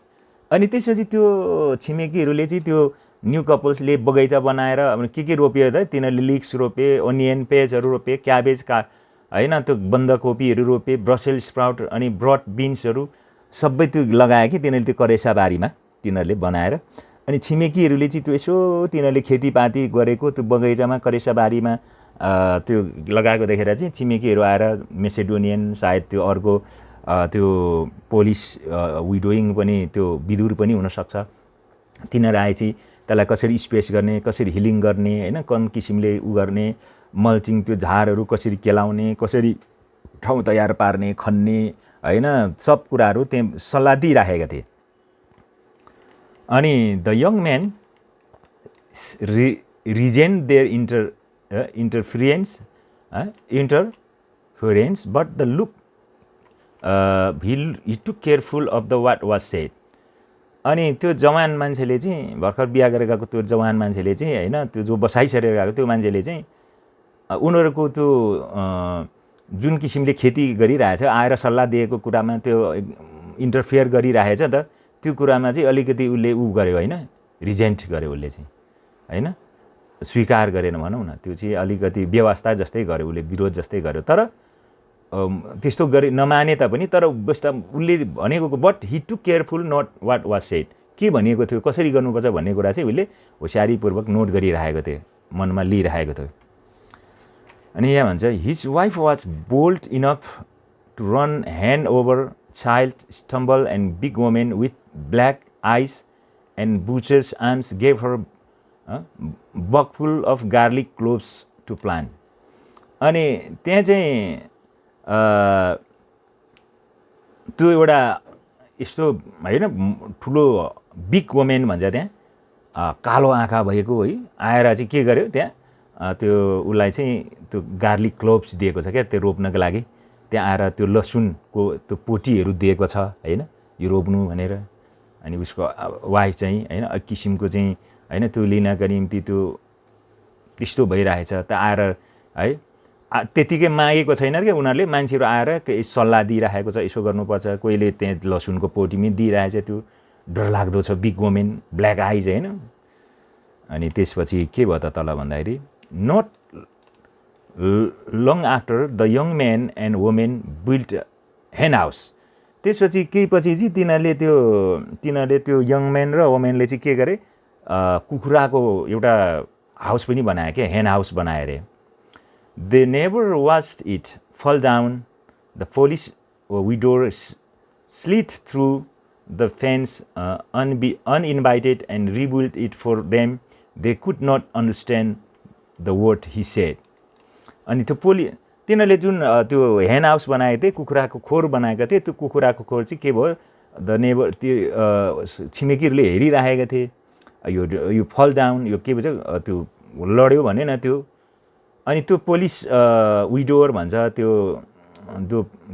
अनि त्यसपछि त्यो छिमेकीहरूले चाहिँ त्यो न्यू कपल्सले बगैँचा बनाएर अब के रोप्यो त, तिनीहरूले लिक्स रोपे, ओनियन पेजहरू रोपे, क्याबेज होइन, त्यो बन्दकोपीहरू रोपे, ब्रसेल स्प्राउट अनि ब्रड बिन्सहरू सबै त्यो लगायो कि तिनीहरूले त्यो करेसाबारीमा तिनीहरूले बनाएर। अनि छिमेकीहरूले चाहिँ त्यो यसो तिनीहरूले खेतीपाती गरेको त्यो बगैँचामा करेसाबारीमा त्यो लगाएको देखेर चाहिँ छिमेकीहरू आएर मेसेडोनियन सायद त्यो अर्को त्यो पोलिस विडोइङ पनि त्यो विदुर पनि हुनसक्छ, तिनीहरू आए चाहिँ त्यसलाई कसरी स्पेस गर्ने, कसरी हिलिङ गर्ने होइन, कन किसिमले उ गर्ने, मल्चिङ त्यो झारहरू कसरी केलाउने, कसरी ठाउँ तयार पार्ने, खन्ने होइन, सब कुराहरू त्यहाँ सल्लाह दिइराखेका थिए। अनि the young man resent their interference but the look he took careful of the what was said। अनि त्यो जवान मान्छेले चाहिँ भर्खर बिहा गरेर गएको त्यो जवान मान्छेले चाहिँ होइन, त्यो जो बसाइसकेर गएको त्यो मान्छेले चाहिँ उनीहरूको त्यो जुन किसिमले खेती गरिरहेछ आएर सल्लाह दिएको कुरामा त्यो इन्टरफेयर गरिरहेछ त, त्यो कुरामा चाहिँ अलिकति उसले उ गर्यो होइन, रिजेन्ट गर्यो उसले चाहिँ होइन, स्वीकार गरेन भनौँ न, त्यो चाहिँ अलिकति व्यवस्था जस्तै गर्यो, उसले विरोध जस्तै गर्यो। तर त्यस्तो गरे नमाने तापनि तर उसले भनेको but he to careful not what was said, के भनिएको थियो, कसरी गर्नुपर्छ भन्ने कुरा चाहिँ उसले होसियारीपूर्वक नोट गरिरहेको थियो, मनमा लिइरहेको थियो। अनि यहाँ भन्छ his wife was bold enough to run hand over child stumble and big women with black eyes and butcher's arms gave her bagful of garlic cloves to plant. अनि त्यहाँ चाहिँ त्यो एउटा यस्तो होइन ठुलो बिग वुमेन भन्छ त्यहाँ, कालो आँखा भएको है, आएर चाहिँ के गर्यो त्यहाँ त्यो उसलाई चाहिँ त्यो गार्लिक क्लोभ्स दिएको छ क्या त्यो रोप्नको लागि, त्यहाँ आएर त्यो लसुनको त्यो पोटीहरू दिएको छ होइन, यो रोप्नु भनेर। अनि उसको वाइफ चाहिँ होइन एक किसिमको चाहिँ होइन त्यो लिनको निम्ति त्यो त्यस्तो भइरहेछ, त आएर है त्यतिकै मागेको छैन क्या उनीहरूले, मान्छेहरू आएर सल्लाह दिइरहेको छ, यसो गर्नुपर्छ, कोहीले त्यहाँ लसुनको पोटीमै दिइरहेछ, त्यो डरलाग्दो छ, बिग वुमेन, ब्ल्याक आइज होइन। अनि त्यसपछि के भयो त तल भन्दाखेरि not long after the young man and women built hen house. त्यसपछि केही पछि चाहिँ तिनीहरूले त्यो यङ म्यान र वुमेनले चाहिँ के गरे, कुखुराको एउटा हाउस पनि बनायो क्या, हेन हाउस बनायो अरे। They never watched it fall down. The police widow slid through the fence uninvited and rebuilt it for them. They could not understand the word he said. अनि त्यो तिनीहरूले जुन त्यो हेन हाउस बनाएको थिए, कुखुराको खोर बनाएको थिए, त्यो कुखुराको खोर चाहिँ के भयो, द नेबर त्यो छिमेकीहरूले हेरिरहेका थिए, यो फल डाउन, यो के भन्छ त्यो लड्यो भने न त्यो। अनि त्यो पुलिस विडोवर भन्छ त्यो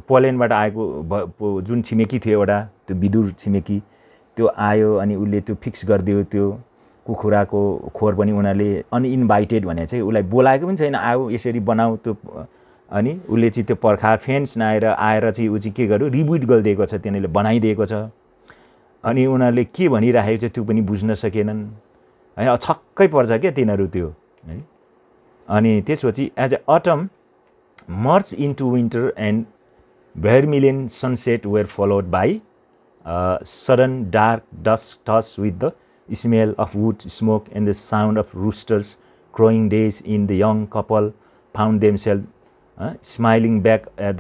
पोल्यान्डबाट आएको जुन छिमेकी थियो एउटा त्यो विदुर छिमेकी, त्यो आयो अनि उसले त्यो फिक्स गरिदियो त्यो कुखुराको खोर पनि। उनीहरूले अनइन्भाइटेड भने चाहिँ उसलाई बोलाएको पनि छैन, आऊ यसरी बनाऊ त्यो अनि उसले चाहिँ त्यो पर्खा फेन्स आएर चाहिँ ऊ चाहिँ के गर्यो रिबुट गरिदिएको छ, तिनीहरूले बनाइदिएको छ। अनि उनीहरूले के भनिराखेको छ त्यो पनि बुझ्न सकेनन् है, छक्कै पर्छ क्या तिनीहरू त्यो है। अनि त्यसपछि एज ए अटम मर्च into winter and vermilion sunset were followed by sudden dark dusk tossed with the smell of wood smoke and the sound of roosters crowing days in the young couple found themselves smiling back at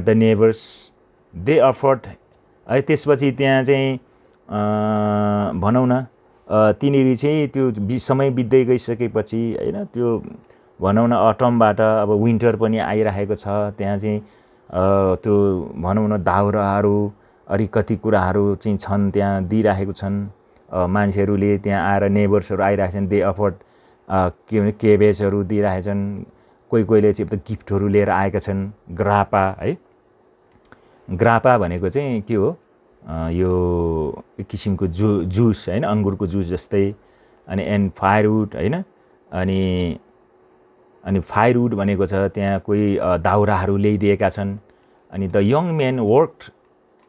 the neighbors. They offered त्यसपछि त्यहाँ चाहिँ भनौँ न तिनीहरू चाहिँ त्यो समय बित्दै गइसकेपछि हैन, त्यो भनौँ न अटमबाट अब विन्टर पनि आइरहेको छ। त्यहाँ चाहिँ त्यो भनौँ न दाउराहरू कति कुराहरू चाहिँ छन्, त्यहाँ दिइराखेको छन् मान्छेहरूले। त्यहाँ आएर नेबर्सहरू आइरहेछन्, दे अफर्ड के भने केबेजहरू दिइरहेछन्, कोहीले चाहिँ गिफ्टहरू लिएर आएका छन्। ग्रापा है, ग्रापा भनेको चाहिँ के हो, यो एक किसिमको जुस हैन, अङ्गुरको जुस जस्तै। अनि एन्ड फायरवुड हैन, अनि फायरवुड भनेको छ त्यहाँ कोही दाउराहरू ल्याइदिएका छन्। अनि the young man worked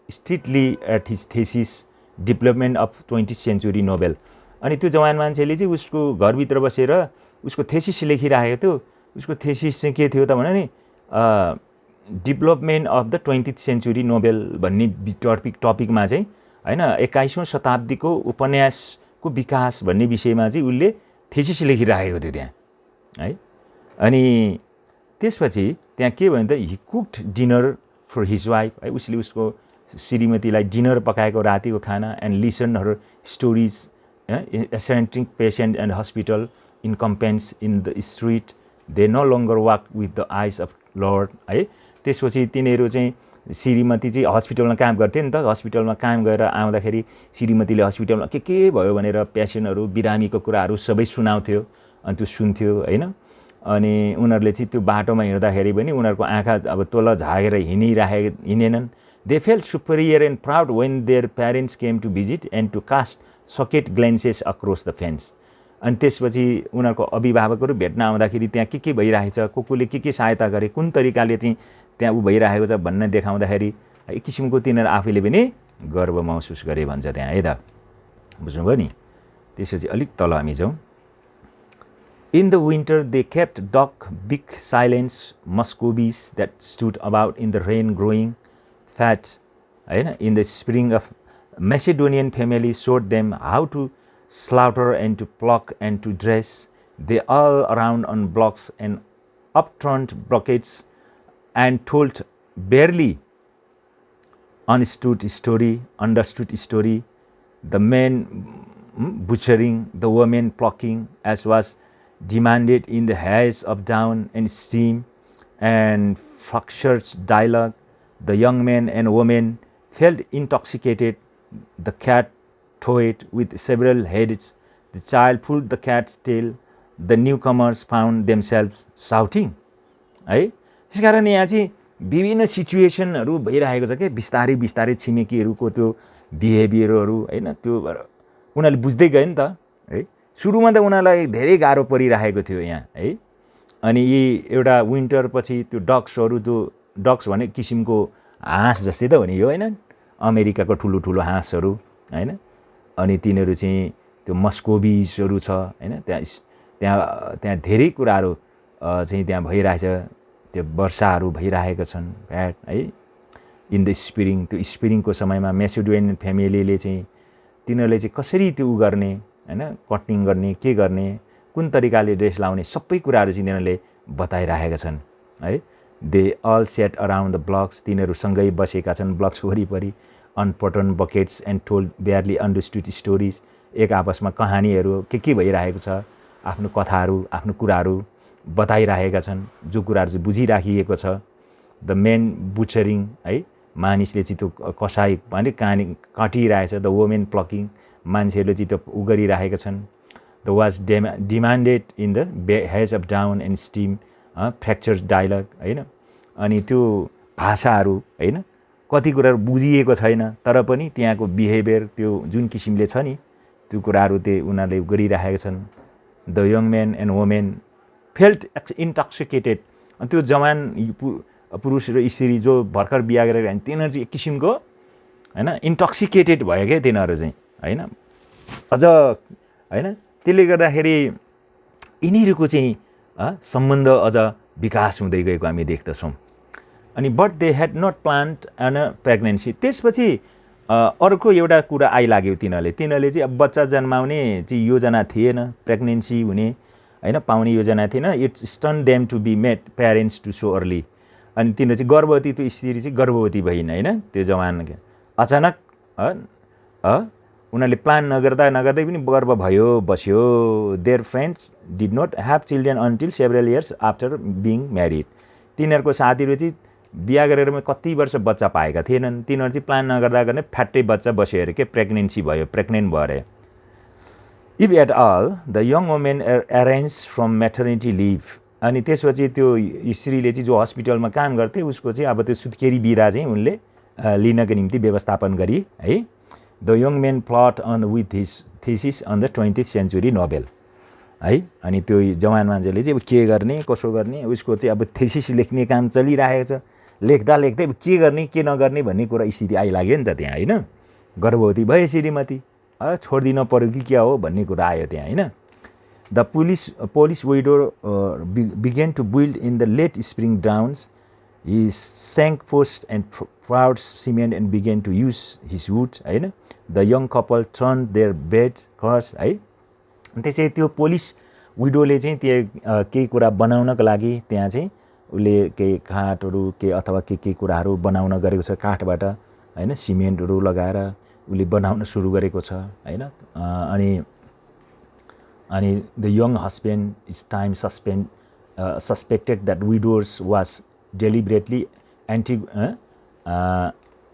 strictly at his thesis development of 20th century novel. अनि त्यो जवान मान्छेले चाहिँ उसको घरभित्र बसेर उसको थेसिस लेखिरहेको थियो। उसको थेसिस चाहिँ के थियो त भने नि development of the 20th century novel भन्ने टपिकमा चाहिँ हैन, 21औं शताब्दीको उपन्यासको विकास भन्ने विषयमा चाहिँ उसले थेसिस लेखिरहेको थियो त्यहाँ है। अनि त्यसपछि त्यहाँ के भयो त, he cooked dinner for his wife है, उसले उसको श्रीमतीलाई डिनर पकाएको रातिको खाना। And listen her stories eccentric patient and hospital in companions in the street, they no longer walk with the eyes of lord है। त्यसपछि तिनीहरू चाहिँ श्रीमती चाहिँ हस्पिटलमा काम गर्थ्यो नि त, हस्पिटलमा काम गरेर आउँदाखेरि श्रीमतीले हस्पिटलमा के भयो भनेर पेसेन्टहरू बिरामीको कुराहरू सबै सुनाउँथ्यो, अनि त्यो सुन्थ्यो हैन। अनि उनीहरूले चाहिँ त्यो बाटोमा हिँड्दाखेरि पनि उनीहरूको आँखा अब तल झागेर हिँडेनन्। They felt superior and proud when their parents came to visit and to cast socket glances across the fence. अनि त्यसपछि उनीहरूको अभिभावकहरू भेट्न आउँदाखेरि त्यहाँ के भइरहेछ, कोले के सहायता गरे, कुन तरिकाले चाहिँ त्यहाँ ऊ भइरहेको छ भन्ने देखाउँदाखेरि एक किसिमको तिनीहरू आफैले पनि गर्व महसुस गरे भन्छ त्यहाँ है त, बुझ्नुभयो नि। त्यसपछि अलिक तल हामी जाउँ। In the winter, they kept dark, big, silent muscovies that stood about in the rain, growing fat. In the spring, of Macedonian family showed them how to slaughter and to pluck and to dress. They all around on blocks and upturned buckets and told barely understood story. The men butchering, the women plucking, as was demanded in the haze of down and steam and fractured dialogue. The young men and women felt intoxicated. The cat toyed with several heads. The child pulled the cat's tail. The newcomers found themselves shouting. है, त्यसकारण यहाँ चाहिँ विभिन्न सिचुएसनहरू भइरहेको छ क्या, बिस्तारै बिस्तारै छिमेकीहरूको त्यो बिहेभियरहरू हैन, त्यो उनीहरूले बुझ्दै गए नि त है। सुरुमा त उनीहरूलाई धेरै गाह्रो परिरहेको थियो यहाँ है। अनि यी एउटा विन्टर पछि त्यो डक्सहरू, त्यो डक्स भने किसिमको हाँस जस्तै त हो नि यो हैन, अमेरिकाको ठुलो ठुलो हाँसहरू हैन। अनि तिनीहरू चाहिँ त्यो मस्कोभिजहरू छ हैन, त्यहाँ धेरै कुराहरू चाहिँ त्यहाँ भइरहेछ, त्यो वर्षाहरू भइरहेका छन् भ्याट है। इन द स्प्रिङ, त्यो स्प्रिङको समयमा मेसिडोनियन फ्यामिलीले चाहिँ तिनीहरूले चाहिँ कसरी त्यो उ गर्ने हैन, कटिङ गर्ने, के गर्ने, कुन तरिकाले ड्रेस लाउने, सबै कुराहरू चाहिँ तिनीहरूले बताइरहेका छन् है। They all sat around the blocks, तिनीहरू सँगै बसेका छन् ब्लक्स वरिपरि। अनपटन buckets and told barely understood stories, एक आपसमा कहानीहरू के भइरहेको छ, आफ्नो कथाहरू, आफ्नो कुराहरू बताइरहेका छन्, जो कुराहरू चाहिँ बुझिराखिएको छ। द मेन बुचरिङ है, मानिसले चाहिँ त्यो कसाई भने काटिरहेछ। द वुमेन प्लकिङ, मान्छेहरूले चाहिँ त्यो उ गरिरहेका छन्। The was demanded in the haze of down and steam fracture dialogue हैन। अनि त्यो भाषाहरू हैन, कति कुराहरू बुझिएको छैन, तर पनि त्यहाँको बिहेभियर त्यो जुन किसिमले छ नि, त्यो कुराहरू त्यो उनीहरूले गरिरहेका छन्। The young men and women felt intoxicated, अनि त्यो जवान पुरुष र स्त्री जो भर्खर बिहा गरेर हिँड्ने तिनीहरू चाहिँ एक किसिमको हैन इन्टक्सिकेटेड भयो क्या तिनीहरू चाहिँ हैन अझ हैन त्यसले गर्दाखेरि यिनीहरूको चाहिँ सम्बन्ध अझ विकास हुँदै गएको हामी देख्दछौँ अनि but they had not planned an pregnancy त्यसपछि अर्को एउटा कुरा आइलाग्यो तिनीहरूले चाहिँ अब बच्चा जन्माउने चाहिँ योजना थिएन प्रेग्नेन्सी हुने हैन पाउने योजना थिएन it's stun them to be made parents to so early अनि तिनीहरू चाहिँ गर्भवती त्यो स्त्री चाहिँ गर्भवती भइन् हैन त्यो जवान अचानक उनीहरूले प्लान नगर्दै पनि गर्भ भयो बस्यो their friends did not have children until several years after being married तिनीहरूको साथीहरू चाहिँ बिहा गरेर कति वर्ष बच्चा पाएका थिएनन् तिनीहरू चाहिँ प्लान नगर्दा गर्ने फ्याट्टै बच्चा बस्यो अरे के प्रेग्नेन्सी भयो प्रेग्नेन्ट भयो अरे if at all the young women arrange from maternity leave अनि त्यसपछि त्यो स्त्रीले चाहिँ जो हस्पिटलमा काम गर्थे उसको चाहिँ अब त्यो सुत्केरी बिदा चाहिँ उनले लिनको निम्ति व्यवस्थापन गरी है the young men plot on with his thesis on the 20th century novel है अनि त्यो जवान मान्छेले चाहिँ अब के गर्ने कसो गर्ने उसको चाहिँ अब थेसिस लेख्ने काम चलिरहेको छ लेख्दा लेख्दै के गर्ने के नगर्ने भन्ने कुरा स्थिति आइलाग्यो नि त त्यहाँ हैन गर्भवती भए श्रीमती छोडिदिन पर्यो कि क्या हो भन्ने कुरा आयो त्यहाँ हैन the Polish widow began to build in the late spring downs he sank post and frauds cement and began to use his wood हैन the young couple turn their bed curse है त्यसै त्यो पोलिस विडोले चाहिँ त्यो केही कुरा बनाउनको लागि त्यहाँ चाहिँ उसले केही काठहरू अथवा के कुराहरू बनाउन गरेको छ काठबाट हैन सिमेन्टहरू लगाएर उसले बनाउन सुरु गरेको छ हैन अनि the young husband is time suspected that widowers was deliberately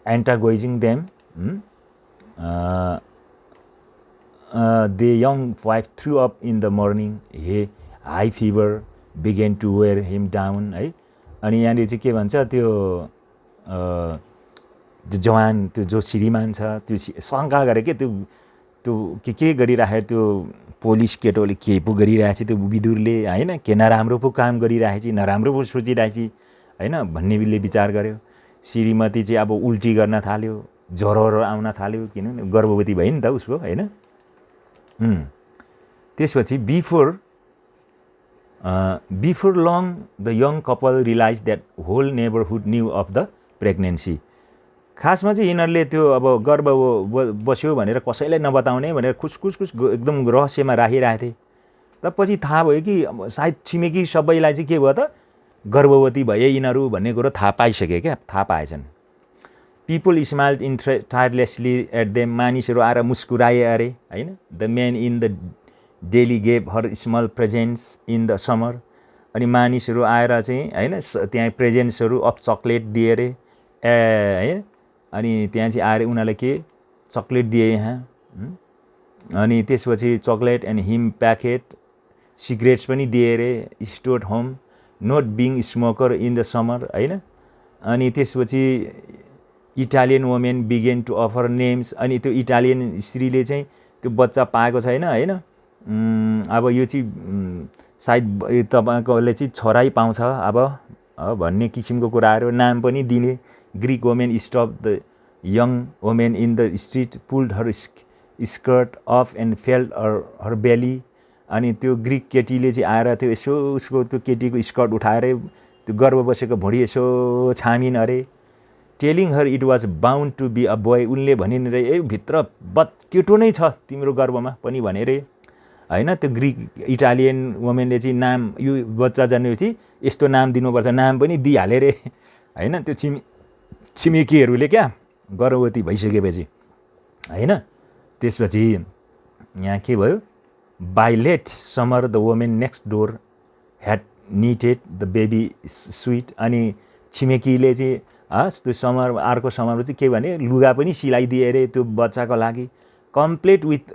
antagonizing them the young wife threw up in the morning high fever began to wear him down है अनि यहाँनिर चाहिँ के भन्छ त्यो जवान त्यो जो श्रीमान छ त्यो शङ्का गरे के त्यो के गरिराखेको त्यो पोलिस केटोले के पो गरिरहेछ त्यो विदुरले हैन के नराम्रो पो काम गरिरहेछ नराम्रो पो सोचिरहेछ हैन भन्नेले विचार गर्यो श्रीमती चाहिँ अब उल्टी गर्न थाल्यो ज्वरो आउन थाल्यो किनभने गर्भवती भयो नि त उसको हैन त्यसपछि before long the young couple realise that whole neighbourhood knew of the pregnancy खासमा चाहिँ यिनीहरूले त्यो अब गर्भ बस्यो भनेर कसैलाई नबताउने भनेर खुसखुस एकदम रहस्यमा राखिरहेको थिए त पछि थाहा भयो कि सायद छिमेकी सबैलाई चाहिँ के भयो त गर्भवती भए यिनीहरू भन्ने कुरो थाहा पाइसके क्या थाहा पाएछन् people smiled tirelessly at them मानिसहरू आएर मुस्कुराए अरे हैन the men in the deli gave her small presents in the summer अनि मानिसहरू आएर चाहिँ हैन त्यहाँ प्रेजेन्ट्सहरू अफ चक्लेट दिए अरे है अनि त्यहाँ चाहिँ आएर उनीहरूलाई के चक्लेट दिए यहाँ अनि त्यसपछि chocolate and him packet cigarettes पनि दिए अरे stored home not being smoker in the summer हैन अनि त्यसपछि Italian women began to offer names अनि त्यो इटालियन स्त्रीले चाहिँ त्यो बच्चा पाएको छैन हैन अब यो चाहिँ सायद तपाईँकोले चाहिँ छोरै पाउँछ अब भन्ने किसिमको कुराहरू नाम पनि दिने Greek women stop the young women in the street pulled her skirt off and felt her belly अनि त्यो ग्रीक केटीले चाहिँ आएर त्यो यसो उसको त्यो केटीको स्कर्ट उठाएर त्यो गर्भ बसेको भुँडी यसो छामिन अरे telling her it was bound to be a boy उनले भनिन् रे ए भित्र केटो नै छ तिम्रो गर्भमा पनि भने रे हैन त्यो ग्रीक इटालियन वुमेनले चाहिँ नाम यो बच्चा जन्मेपछि यस्तो नाम दिनुपर्छ नाम पनि दिइहाले रे हैन त्यो छिमेकीहरूले क्या गर्भवती भइसकेपछि हैन त्यसपछि यहाँ के भयो by late summer the women next door had knitted the baby sweet अनि छिमेकीले चाहिँ त्यो समर अर्को समरमा चाहिँ के भने लुगा पनि सिलाइदिए अरे त्यो बच्चाको लागि कम्प्लिट विथ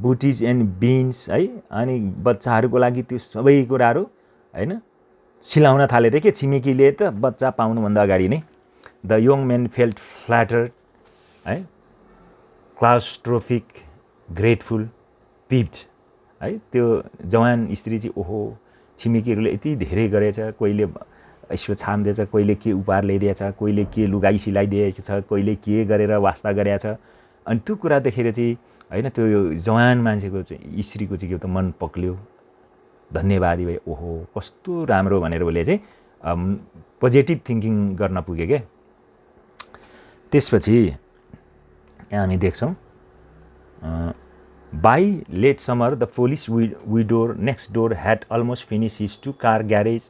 बुटिज एन्ड बिन्स है अनि बच्चाहरूको लागि त्यो सबै कुराहरू हैन सिलाउन थाले रे के छिमेकीले त बच्चा पाउनुभन्दा अगाडि नै द यङ मेन फेल्ट फ्ल्याटर्ड है क्लाउस्ट्रोफिक ग्रेटफुल पिप्ड है त्यो जवान स्त्री चाहिँ ओहो छिमेकीहरूले यति धेरै गरेछ कोहीले यसो छाम्दैछ, कहिले के उपहार ल्याइदिएछ, कहिले के लुगाई सिलाइदिएको छ, कहिले के गरेर वास्ता गरेछ। अनि त्यो कुरा देखेर चाहिँ हैन त्यो जवान मान्छेको चाहिँ स्त्रीको चाहिँ के त मन पक्ल्यो, धन्यवादी भयो, ओहो कस्तो राम्रो भनेर उसले चाहिँ पोजिटिभ थिङ्किङ गर्न पुग्यो क्या। त्यसपछि यहाँ हामी देख्छौँ by late summer the Polish widower next door had almost finish his 2 car garage.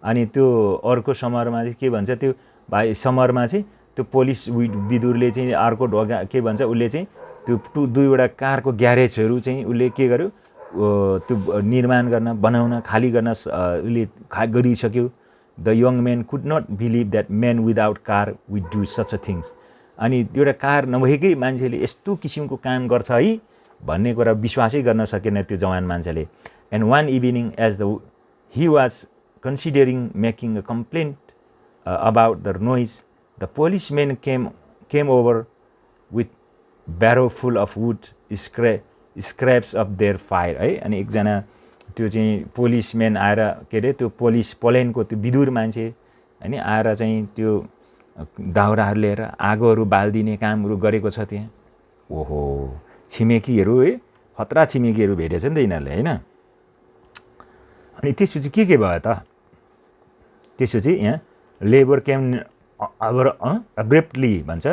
अनि त्यो अर्को समरमा चाहिँ के भन्छ, त्यो भाइ समरमा चाहिँ त्यो पोलिस विदुरले चाहिँ अर्को ढोका के भन्छ, उसले चाहिँ त्यो 2वटा कारको ग्यारेजहरू चाहिँ उसले के गर्यो, त्यो निर्माण गर्न बनाउन खाली गर्न उसले गरिसक्यो। The young man could not believe that man without car would do such a things. अनि एउटा कार नभएकै मान्छेले यस्तो किसिमको काम गर्छ है भन्ने कुरा विश्वासै गर्न सकेन त्यो जवान मान्छेले। And one evening as the he was considering making a complaint about the noise the policemen came over with barrow full of wood scraps of their fire है। अनि एकजना त्यो चाहिँ पोलिसमेन आएर के अरे त्यो पोलिस पोल्यान्डको त्यो विदुर मान्छे हैन आएर चाहिँ त्यो दाउराहरू लिएर आगोहरू बाल्दिने कामहरू गरेको छ त्यहाँ। ओहो छिमेकीहरू है, खतरा छिमेकीहरू भेटेछ नि त यिनीहरूले हैन। अनि त्यसपछि के भयो त, त्यसपछि यहाँ लेबर केम अब्रेप्टली भन्छ,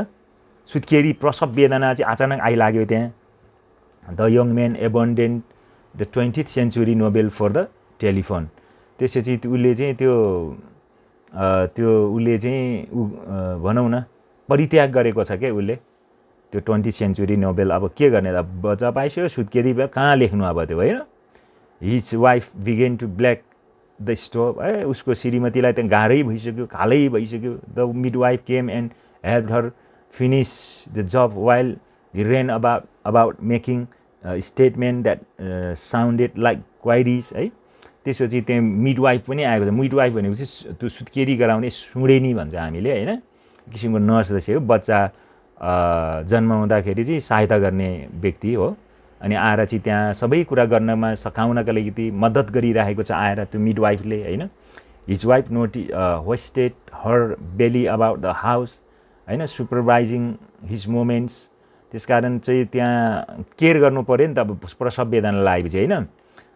सुत्केरी प्रसव वेदना चाहिँ अचानक आइलाग्यो त्यहाँ। The young man abandoned the 20th century novel for the telephone. त्यसपछि उसले चाहिँ त्यो उसले चाहिँ भनौँ न परित्याग गरेको छ क्या उसले त्यो 20th सेन्चुरी नोबेल। अब के गर्ने त, बच्चा पाइसक्यो, सुत्केरी भयो, कहाँ लेख्नु अब त्यो होइन। His wife began to black the stove है, उसको श्रीमतीलाई त गाह्रै भइसक्यो, कालै भइसक्यो। The midwife came and help her finish the job while he ran about making statement that sounded like queries है। त्यसपछि त्यहाँ मिडवाइफ पनि आएको छ। मिडवाइफ भनेपछि त्यो सुत्केरी गराउने सुँडेनी भन्छ हामीले होइन, किसिमको नर्स जस्तै हो। बच्चा जन्माउँदाखेरि चाहिँ सहायता गर्ने व्यक्ति हो। अनि आएर चाहिँ त्यहाँ सबै कुरा गर्नमा सकाउनका लागि मद्दत गरिरहेको छ आएर त्यो मिडवाइफले होइन। His wife hoisted her belly about the house होइन, सुपरभाइजिङ हिज मोमेन्ट्स। त्यसकारण चाहिँ त्यहाँ केयर गर्नु पऱ्यो नि त अब प्रसव वेदना लागेपछि होइन।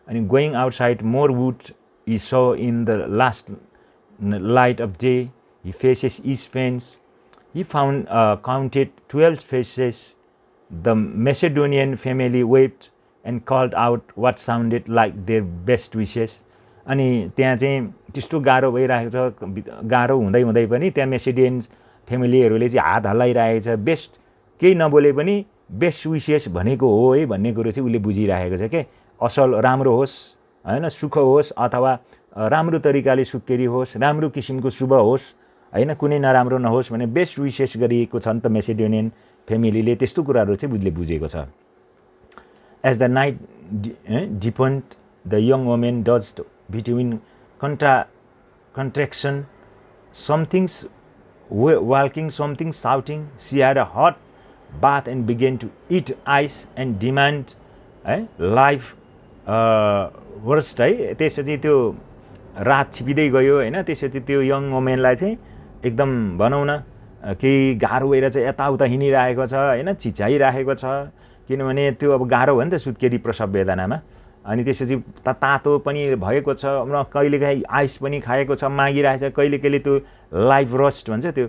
अनि going outside more wood he saw in the last light of day he faces is fence he found counted 12 faces the Macedonian family waved and called out what sounded like their best wishes. अनि त्यहाँ चाहिँ त्यस्तो गाह्रो भइरहेको छ, गाह्रो हुँदै हुँदै पनि त्यहाँ मेसेडियन फ्यामिलीहरूले चाहिँ हात हल्लाइरहेको छ, बेस्ट केही नबोले पनि बेस्ट विसेस भनेको हो है भन्ने कुरो चाहिँ उसले बुझिरहेको छ के। असल राम्रो होस् होइन, सुख होस् अथवा राम्रो तरिकाले सुत्केरी होस्, राम्रो किसिमको शुभ होस् होइन, कुनै नराम्रो नहोस् भने बेस्ट विसेस गरिएको छ नि त मेसेडोनियन फ्यामिलीले। त्यस्तो कुराहरू चाहिँ उसले बुझेको छ। As the night deepened the young women dodged between contraction, some things walking, something shouting. She had a hot bath and began to eat ice and demand life worst है। त्यसपछि त्यो रात छिपिँदै गयो होइन। त्यसपछि त्यो यङ वुमेनलाई चाहिँ एकदम भनौँ न केही गाह्रो भएर चाहिँ यताउता हिँडिरहेको छ होइन, चिच्याइरहेको छ, किनभने त्यो अब गाह्रो हो नि त सुत्केरी प्रसव वेदनामा। अनि त्यसपछि तातो पनि भएको छ, कहिलेकाहीँ आइस पनि खाएको छ, मागिरहेको छ, कहिले कहिले त्यो लाइफ रोस्ट भन्छ, त्यो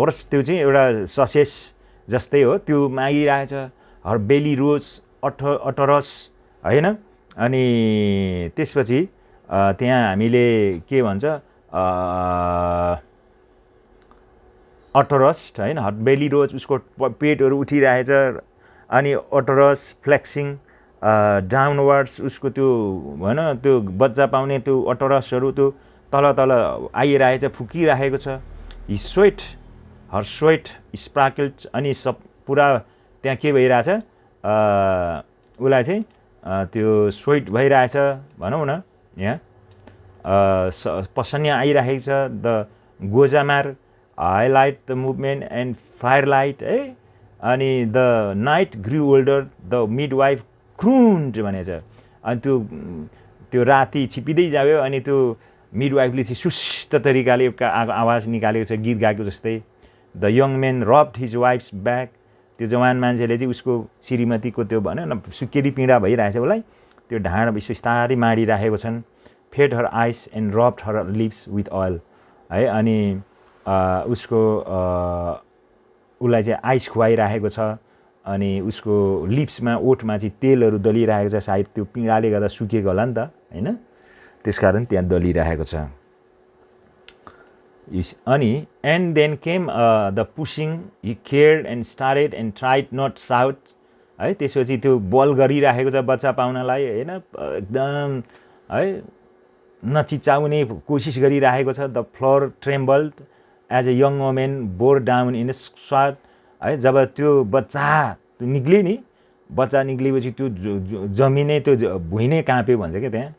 रोस्ट त्यो चाहिँ एउटा ससेस जस्तै हो, त्यो मागिरहेछ। हर बेली रोज अटरस होइन। अनि त्यसपछि त्यहाँ हामीले के भन्छ अटरस्ट होइन, हट बेली रोज, उसको पेटहरू उठिरहेछ। अनि अटरस फ्लेक्सिङ डाउनवर्ड्स, उसको त्यो भन त्यो बच्चा पाउने त्यो अटरसहरू त्यो तल तल आइरहेछ, फुकिरहेको छ। He sweat her sweat sparkled. अनि सब पुरा त्यहाँ के भइरहेछ उसलाई चाहिँ त्यो स्वेट भइरहेछ भनौँ न, यहाँ पसन्या आइरहेको छ। The gossamer highlight the movement and firelight है। अनि the night grew older the midwife crooned भनेछ। अनि त्यो राति छिपिँदै जायो। अनि त्यो मिडवाइफले चाहिँ सुस्त तरिकाले एउटा आवाज निकालेको छ गीत गाएको जस्तै the young man rubbed his wives back त्यो जवान मान्छेले चाहिँ उसको श्रीमतीको त्यो भन्यो न सुकेरी पीडा भइरहेछ उसलाई त्यो ढाड बिस्तारै माडिराखेको छन् fed her ice and rubbed her lips with oil है अनि उसको उसलाई चाहिँ आइस खुवाइराखेको छ अनि उसको लिप्समा ओठमा चाहिँ तेलहरू दलिरहेको छ सायद त्यो पीडाले गर्दा सुकेको होला नि त हैन त्यसकारण त्यहाँ दलिरहेको छ अनि and then came the pushing he cared and started and tried not shout है त्यसपछि त्यो बल गरिराखेको छ बच्चा पाउनलाई हैन एकदम है नचिचाउने कोसिस गरिराखेको छ the floor trembled as a young women bore down in sweat है जब त्यो बच्चा त्यो निक्ल्यो नि बच्चा निक्लेपछि त्यो जमिनै त्यो भुइँ नै काँप्यो भन्छ क्या त्यहाँ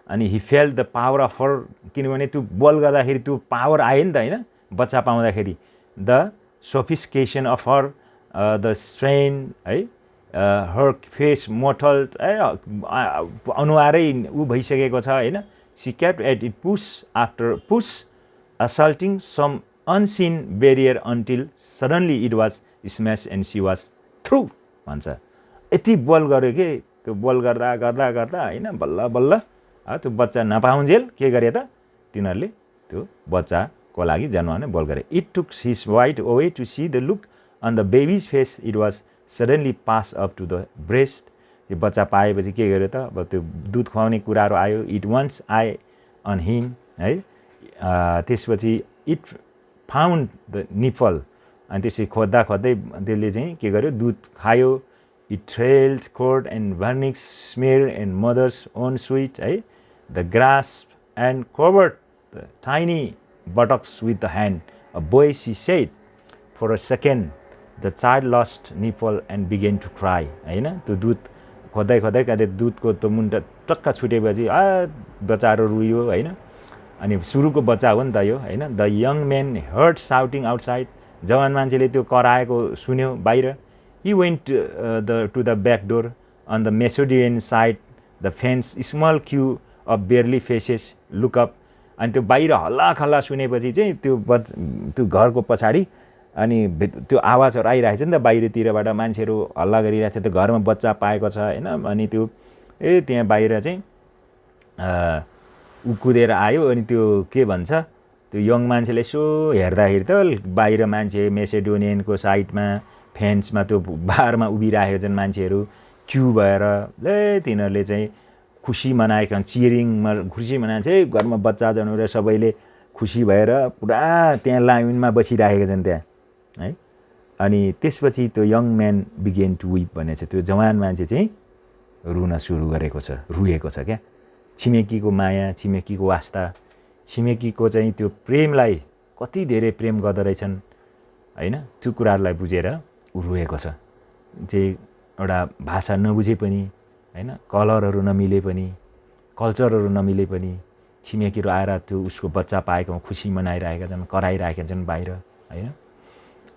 अनि he felt the power of her किनभने त्यो बल गर्दाखेरि त्यो पावर आयो नि त हैन बच्चा पाउँदाखेरि the sophistication of her the strain है हर फेस मोटल अनुहारै ऊ भइसकेको छ हैन she kept at it push after push assaulting some unseen barrier until suddenly it was smashed and she was through भन्छ यति बल गर्यो के त्यो बल गर्दा गर्दा गर्दा हैन बल्ल बल्ल त्यो बच्चा नपाउन्जेल के गरे त तिनीहरूले त्यो बच्चाको लागि जन्माउने बल गरे it took his white away to see the look on the baby's face it was suddenly pass up to the breast यो बच्चा पाएपछि के गर्यो त अब त्यो दुध खुवाउने कुराहरू आयो it once I on him है त्यसपछि इट फाउन्ड द निपल अनि त्यसपछि खोज्दा खोज्दै त्यसले चाहिँ के गर्यो दुध खायो it trailed cord and vernix smear and mother's own sweat है the grass and covered the tiny buttocks with the hand a boy she said for a second the child lost nipple and began to cry होइन त्यो दुध खोज्दै खोज्दै कतै दुधको त्यो मुन्टा टक्क छुटेपछि बच्चाहरू रुयो होइन अनि सुरुको बच्चा हो नि त यो होइन the young men heard shouting outside जवान मान्छेले त्यो कराएको सुन्यो बाहिर he went to the back door on the Macedonian side the fence small queue of barely faces look up अनि त्यो बाहिर हल्ला खल्ला सुनेपछि चाहिँ त्यो घरको पछाडि अनि त्यो आवाजहरू आइरहेको छ नि त बाहिरतिरबाट मान्छेहरू हल्ला गरिरहेको छ त्यो घरमा बच्चा पाएको छ होइन अनि त्यो त्यहाँ बाहिर चाहिँ कुदेर आयो अनि त्यो के भन्छ त्यो यङ मान्छेले यसो हेर्दाखेरि त बाहिर मान्छे मेसेडोनियनको साइडमा फेन्समा त्यो बारमा उभिरहेको छन् मान्छेहरू क्यु भएर तिनीहरूले चाहिँ खुसी मनाएका चियरिङमा खुसी मनाएको चाहिँ घरमा बच्चा जन्मेर सबैले खुसी भएर पुरा त्यहाँ लाइनमा बसिरहेका छन् त्यहाँ है अनि त्यसपछि त्यो young man began to weep भनेको छ त्यो जवान मान्छे चाहिँ रुन सुरु गरेको छ रुएको छ क्या छिमेकीको माया छिमेकीको वास्ता छिमेकीको चाहिँ त्यो प्रेमलाई कति धेरै प्रेम गर्दो रहेछन् होइन त्यो कुराहरूलाई बुझेर ऊ रुएको छ चाहिँ एउटा भाषा नबुझे पनि होइन कलरहरू नमिले पनि कल्चरहरू नमिले पनि छिमेकीहरू आएर त्यो उसको बच्चा पाएकोमा खुसी मनाइरहेका छन् कराइरहेका छन् बाहिर होइन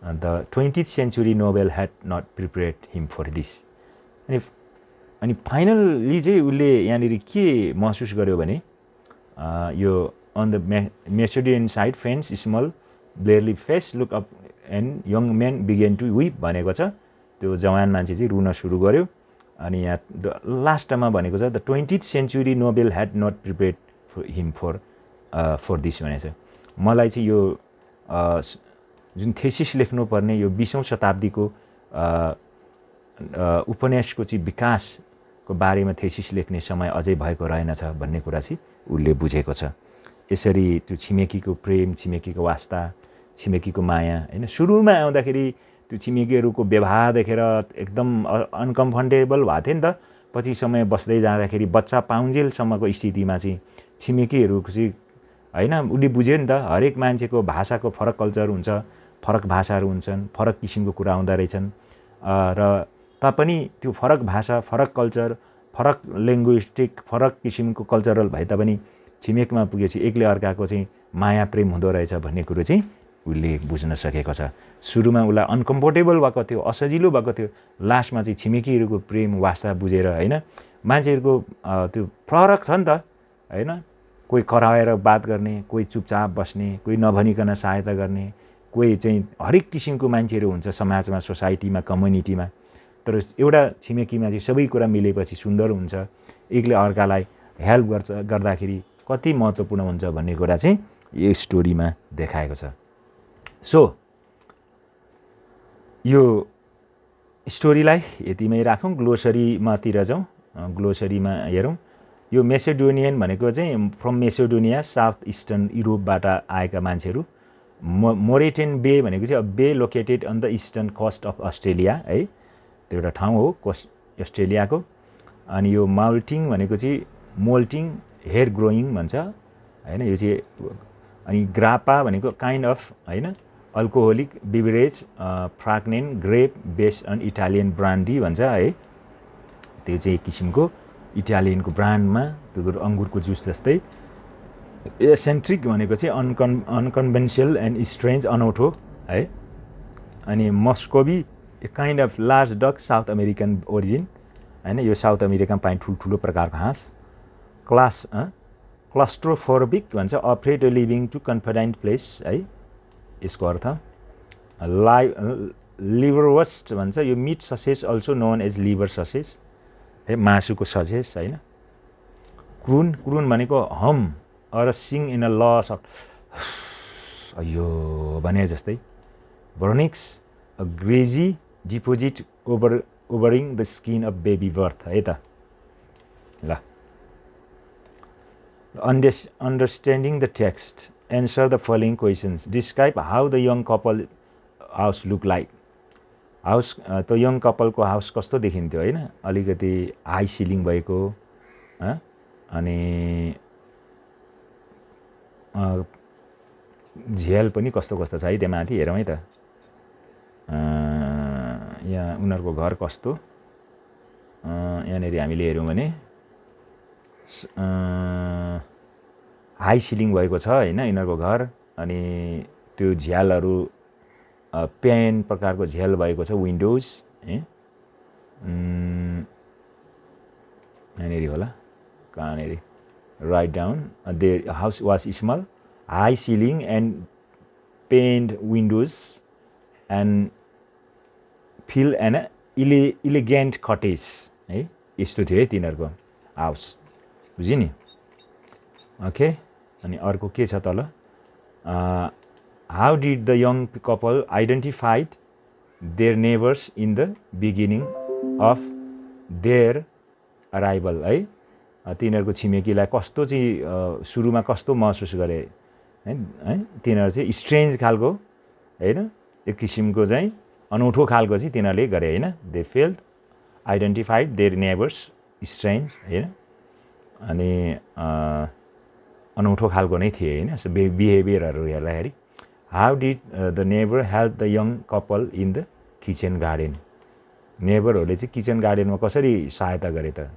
the 20th century novel had not prepared him for this अनि फाइनल्ली चाहिँ उसले यहाँनिर के महसुस गर्यो भने यो on the Macedonian side fence small barely face look up and young man began to weep भनेको छ त्यो जवान मान्छे चाहिँ रुन सुरु गर्यो अनि यहाँ द लास्टमा भनेको छ the 20th century novel had not prepared him for this भनेको छ मलाई चाहिँ यो जुन थेसिस लेख्नुपर्ने यो 20औं शताब्दीको उपन्यासको चाहिँ विकासको बारेमा थेसिस लेख्ने समय अझै भएको रहेनछ भन्ने कुरा चाहिँ उसले बुझेको छ यसरी त्यो छिमेकीको प्रेम छिमेकीको वास्ता छिमेकीको माया होइन सुरुमा आउँदाखेरि त्यो छिमेकीहरूको व्यवहार देखेर एकदम अनकम्फर्टेबल भएको थियो नि त पछि समय बस्दै जाँदाखेरि बच्चा पाउन्जेलसम्मको स्थितिमा चाहिँ छिमेकीहरूको चाहिँ होइन उसले बुझ्यो नि त हरेक मान्छेको भाषाको फरक कल्चर हुन्छ फरक भाषाहरू हुन्छन् फरक किसिमको कुरा हुँदो रहेछन् र तापनि त्यो फरक भाषा फरक कल्चर फरक लिङ्ग्विस्टिक फरक किसिमको कल्चरल भए तापनि छिमेकमा पुगेपछि एकले अर्काको चाहिँ माया प्रेम हुँदो रहेछ भन्ने कुरो चाहिँ उसले बुझ्न सकेको छ सुरुमा उसलाई अनकम्फर्टेबल भएको थियो असजिलो भएको थियो लास्टमा चाहिँ छिमेकीहरूको प्रेम वास्ता बुझेर होइन मान्छेहरूको त्यो फरक छ नि त होइन कोही कराएर बात गर्ने, कोही चुपचाप बस्ने, कोही नभनिकन सहायता गर्ने, कोही चाहिँ हरेक किसिमको मान्छेहरू हुन्छ समाजमा, सोसाइटीमा, कम्युनिटीमा। तर एउटा छिमेकीमा चाहिँ सबै कुरा मिलेपछि सुन्दर हुन्छ। एकले अर्कालाई हेल्प गर्दाखेरि कति महत्त्वपूर्ण हुन्छ भन्ने कुरा चाहिँ यो स्टोरीमा देखाएको छ। सो यो स्टोरीलाई यतिमै राखौँ, ग्लोसरीमातिर जाउँ। ग्लोसरीमा हेरौँ। यो मेसेडोनियन भनेको चाहिँ फ्रम मेसेडोनिया, साउथ इस्टर्न युरोपबाट आएका मान्छेहरू। मोरेटेन बे भनेको चाहिँ bay located on the eastern coast of Australia है, त्यो एउटा ठाउँ हो कोस्ट अस्ट्रेलियाको। अनि यो माल्टिङ भनेको चाहिँ मोल्टिङ हेयर ग्रोइङ भन्छ हैन, यो चाहिँ। अनि ग्रापा भनेको काइन्ड अफ हैन alcoholic beverage fragrant grape based on Italian brandy भन्छ है, त्यो चाहिँ एक किसिमको इटालियनको ब्रान्डमा त्यो अङ्गुरको जुस जस्तै। एसेन्ट्रिक भनेको चाहिँ अनकन्भेन्सनल एन्ड स्ट्रेन्ज, अनौठो है। अनि Muscovy a kind of large duck, South American origin हैन, यो साउथ अमेरिकामा पाइने ठुल्ठुलो प्रकारको हाँस। क्लस्ट्रोफोबिक भन्छ, afraid living to confined place है, यसको अर्थ। लिभरवस्ट भन्छ, यो meat sausage also known as liver sausage है, मासुको ससेज हैन। क्रुन भनेको hum or sing in a loss of, अयो भने जस्तै। Vernix a greasy deposit overing the skin of baby birth है त। ल, understanding the text, answer the following questions, describe how the young couple house look like. House त young कपलको house कस्तो देखिन्थ्यो होइन, अलिकति हाई सिलिङ भएको, अनि झ्याल पनि कस्तो कस्तो छ है त्यहाँ माथि, हेरौँ है त। यहाँ उनीहरूको घर कस्तो, यहाँनिर हामीले हेऱ्यौँ भने हाई सिलिङ भएको छ होइन यिनीहरूको घर। अनि त्यो झ्यालहरू पेन प्रकारको झ्याल भएको छ, विन्डोज है। यहाँनिर होला कहाँनिर, write down, their house was small, high ceiling and paned windows and feel an elegant cottage है, यस्तो थियो है तिनीहरूको हाउस, बुझ्यो नि। ओके, अनि अर्को के छ तल, how did the young couple identified their neighbours in the beginning of their arrival है, तिनीहरूको छिमेकीलाई कस्तो चाहिँ सुरुमा कस्तो महसुस गरे है, तिनीहरू चाहिँ स्ट्रेन्ज खालको होइन, एक किसिमको चाहिँ अनौठो खालको चाहिँ तिनीहरूले गरे होइन। They felt identified their neighbours strange होइन, अनि अनौठो खालको नै थिए होइन बिहेभियरहरू हेर्दाखेरि। How did the neighbour help the young couple in the kitchen garden, नेबरहरूले चाहिँ किचन गार्डनमा कसरी सहायता गरे त।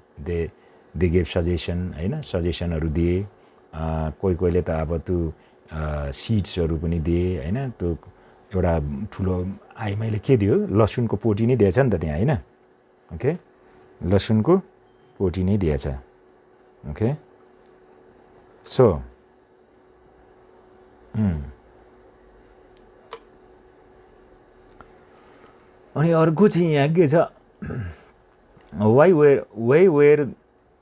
दे गेभ सजेसन होइन, सजेसनहरू दिए। कोही कोहीले त अब त्यो सिड्सहरू पनि दिए होइन। त्यो एउटा ठुलो मैले के दियो, लसुनको पोटी नै दिएछ नि त त्यहाँ होइन। ओके, लसुनको पोटी नै दिएछ। ओके, सो अनि अर्को चाहिँ यहाँ के छ, why were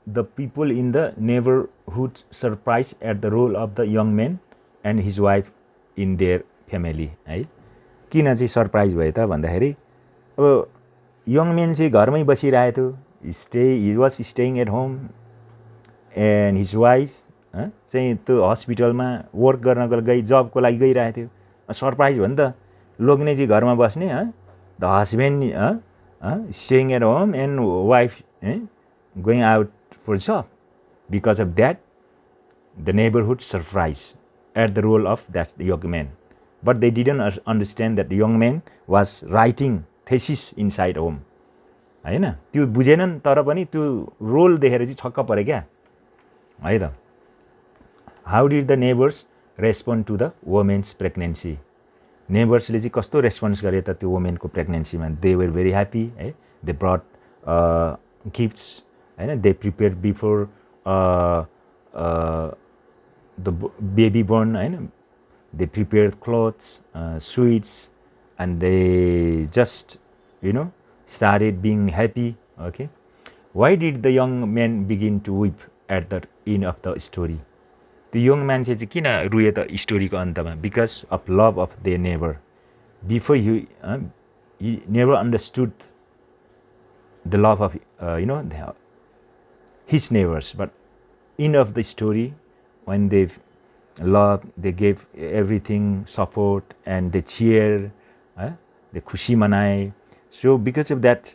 the people in the neighbourhood surprise at the role of the young men and his wife in their family है। किन चाहिँ सरप्राइज भयो त भन्दाखेरि, अब यङ मेन चाहिँ घरमै बसिरहेको थियो, he was staying at home, and his wife चाहिँ त्यो हस्पिटलमा वर्क गर्नको लागि जबको लागि गइरहेको थियो। सरप्राइज हो नि त, लोग्ने चाहिँ घरमा बस्ने, the husband staying at home and wife going out for job. Because of that the neighbourhood surprise at the role of that young man, but they didn't understand that young man was writing thesis inside home होइन। त्यो बुझेनन्, तर पनि त्यो role देखेर चाहिँ छक्क परे क्या है त। How did the neighbours respond to the women's pregnancy, नेबर्सले चाहिँ कस्तो रेस्पोन्स गरे त त्यो वुमेनको प्रेग्नेन्सीमा। दे वर भेरी ह्याप्पी है, दे ब्रट गिफ्ट्स होइन, they prepare before the baby born, होइन, they prepared clothes, sweets, and they just, started being happy. Okay, why did the young man begin to weep at the end of the story? The young मान्छे चाहिँ किन रुए त स्टोरीको अन्तमा? Because of love of their neighbor. Before he never understood the love of his neighbors, but end of the story, when they love, they gave everything, support, and they cheer, they खुशी मनाए. So because of that,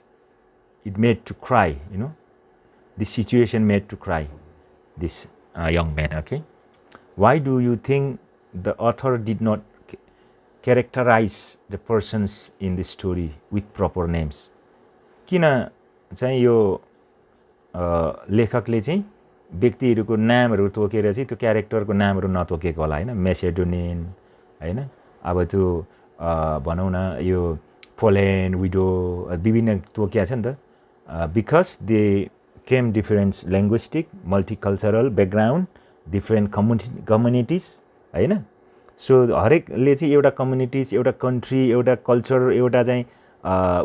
it made to cry. This situation made to cry this young man. Okay, why do you think the author did not characterize the persons in the story with proper names? किन चाहिँ यो लेखकले चाहिँ व्यक्तिहरूको नामहरू तोकेर चाहिँ त्यो क्यारेक्टरको नामहरू नतोकेको होला, होइन? मेसेडोनियन, होइन, अब त्यो भनौँ न यो पोल्यान्ड, विडो, विभिन्न तोकिया छ नि त. Because they came different linguistic, multicultural background, different communities, होइन? सो हरेकले चाहिँ एउटा कम्युनिटिज, एउटा कन्ट्री, एउटा कल्चर, एउटा चाहिँ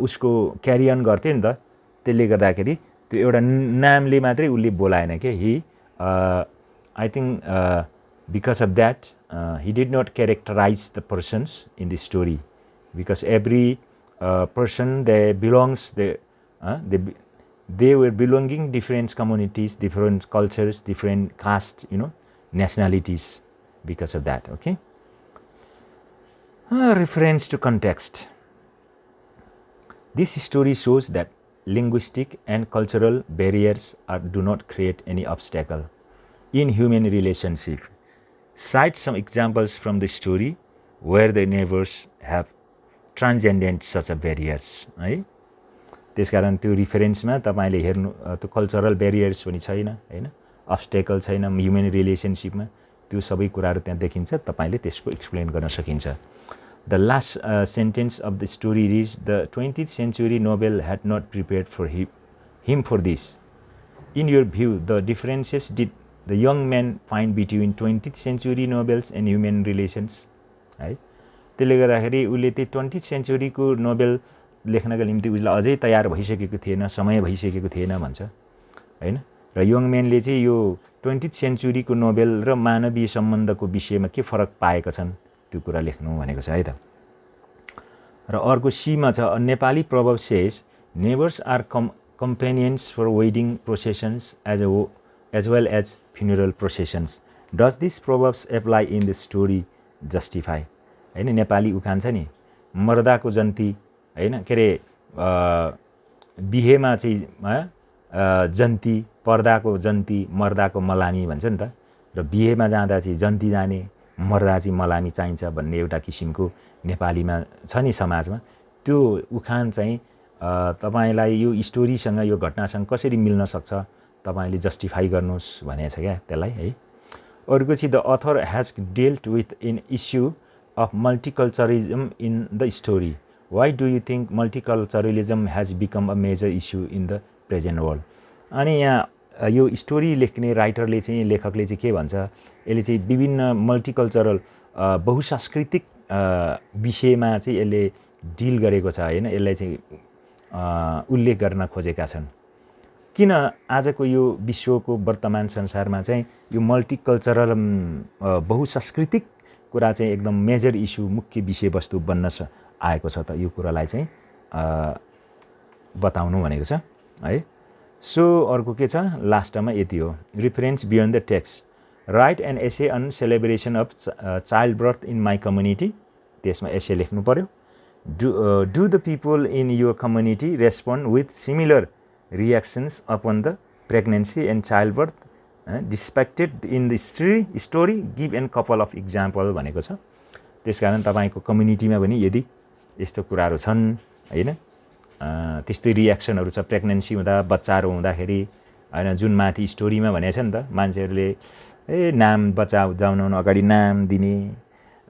उसको क्यारी अन गर्थ्यो नि त. त्यसले गर्दाखेरि त्यो एउटा नामले मात्रै उसले बोलाएन के. He I think because of that he did not characterize the persons in the story, because every person they belongs, they were belonging different communities, different cultures, different caste, nationalities, because of that. Okay, reference to context. This story shows that linguistic and cultural barriers do not create any obstacle in human relationship. Cite some examples from the story where the neighbors have transcended such a barriers. है, त्यसकारण त्यो रिफरेन्समा तपाईले हेर्नु, त्यो cultural barriers पनि छैन, हैन, obstacle छैन ह्युमन रिलेसनशिपमा. त्यो सबै कुराहरू त्यहाँ देखिन्छ. तपाईले त्यसको एक्सप्लेन गर्न सकिन्छ. The last sentence of the story reads, the 20th century Nobel had not prepared for him for this. In your view, the differences did the young man find between 20th century novels and human relations? है, त्यसले गर्दाखेरि उसले त्यो 20th century को Nobel लेख्नका निम्ति उसलाई अझै तयार भइसकेको थिएन, समय भइसकेको थिएन भन्छ, हैन. र यङ म्यानले चाहिँ यो 20th century को नोबेल र मानवीय सम्बन्धको विषयमा के फरक पाएका छन् त्यो कुरा लेख्नु भनेको छ है त. र अर्को सीमा छ, Nepali proverb says neighbors are companions for wedding processions as well as funeral processions. Does this proverbs apply in the story justify? हैन, नेपाली उखान छ नि, मर्दाको जन्ती, हैन, के अरे बिहेमा चाहिँ जन्ती, पर्दाको जन्ती, मर्दाको मलामी भन्छ नि त. र बिहेमा जाँदा चाहिँ जन्ती जाने, मर्दा चाहिँ मलामी चाहिन्छ भन्ने एउटा किसिमको नेपालीमा छ नि समाजमा. त्यो उखान चाहिँ तपाईलाई यो स्टोरीसँग, यो घटनासँग कसरी मिल्न सक्छ तपाईले जस्टिफाई गर्नुस् भनेछ क्या त्यसलाई है. अर्को चाहिँ the author has dealt with an issue of multiculturalism in the story. Why do you think multiculturalism has become a major issue in the present world? अनि यहाँ यो स्टोरी लेख्ने राइटरले चाहिँ, लेखकले चाहिँ के भन्छ, यसले चाहिँ विभिन्न मल्टिकल्चरल बहुसांस्कृतिक विषयमा चाहिँ यसले डिल गरेको छ, हैन. यसलाई चाहिँ उल्लेख गर्न खोजेका छन्. किन आजको यो विश्वको वर्तमान संसारमा चाहिँ यो मल्टिकल्चरल बहुसांस्कृतिक कुरा चाहिँ एकदम मेजर इस्यु, मुख्य विषयवस्तु बन्न आएको छ त, यो कुरालाई चाहिँ बताउनु भनेको छ है. सो अर्को के छ, लास्टमा यति हो, reference beyond the text. Write an essay on celebration of child birth in my community. त्यसमा एसे लेख्नु पर्यो. Do the people in your community respond with similar reactions upon the pregnancy and childbirth depicted in the story? Give a couple of example भनेको छ. त्यसकारण तपाईको कम्युनिटीमा पनि यदि यस्तो कुराहरू छन्, हैन, त्यस्तै रियाक्सनहरू छ प्रेग्नेन्सी हुँदा, बच्चाहरू हुँदाखेरि, हैन, जुन माथि स्टोरीमा भनेको छ नि त, मान्छेहरूले नाम बच्चा जन्माउन अगाडि नाम दिने,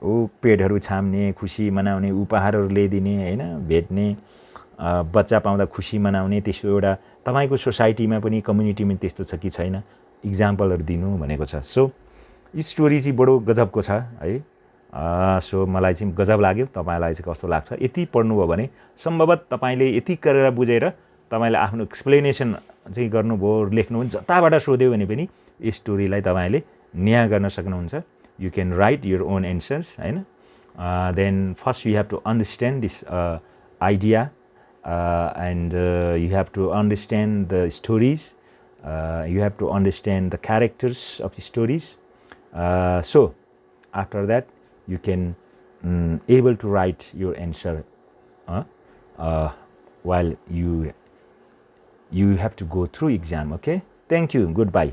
पेटहरू छाम्ने, खुसी मनाउने, उपहारहरू ल्याइदिने, हैन, भेट्ने, बच्चा पाउँदा खुसी मनाउने, त्यस्तो एउटा तपाईको सोसाइटीमा पनि, कम्युनिटीमा त्यस्तो छ कि छैन, इक्जाम्पलहरू दिनु भनेको छ. सो यो स्टोरी चाहिँ बडो गजबको छ है। सो मलाई चाहिँ गजब लाग्यो। तपाईँलाई चाहिँ कस्तो लाग्छ? यति पढ्नुभयो भने सम्भवतः तपाईँले यति गरेर बुझेर तपाईँले आफ्नो एक्सप्लेनेसन चाहिँ गर्नुभयो, लेख्नुभयो, जताबाट सोध्यो भने पनि यस स्टोरीलाई तपाईँले न्याय गर्न सक्नुहुन्छ। You can write your own answers हैन। Then first you have to understand this idea and you have to understand the stories, you have to understand the characters of stories. So after that you can able to write your answer while you have to go through exam. Okay, thank you, goodbye.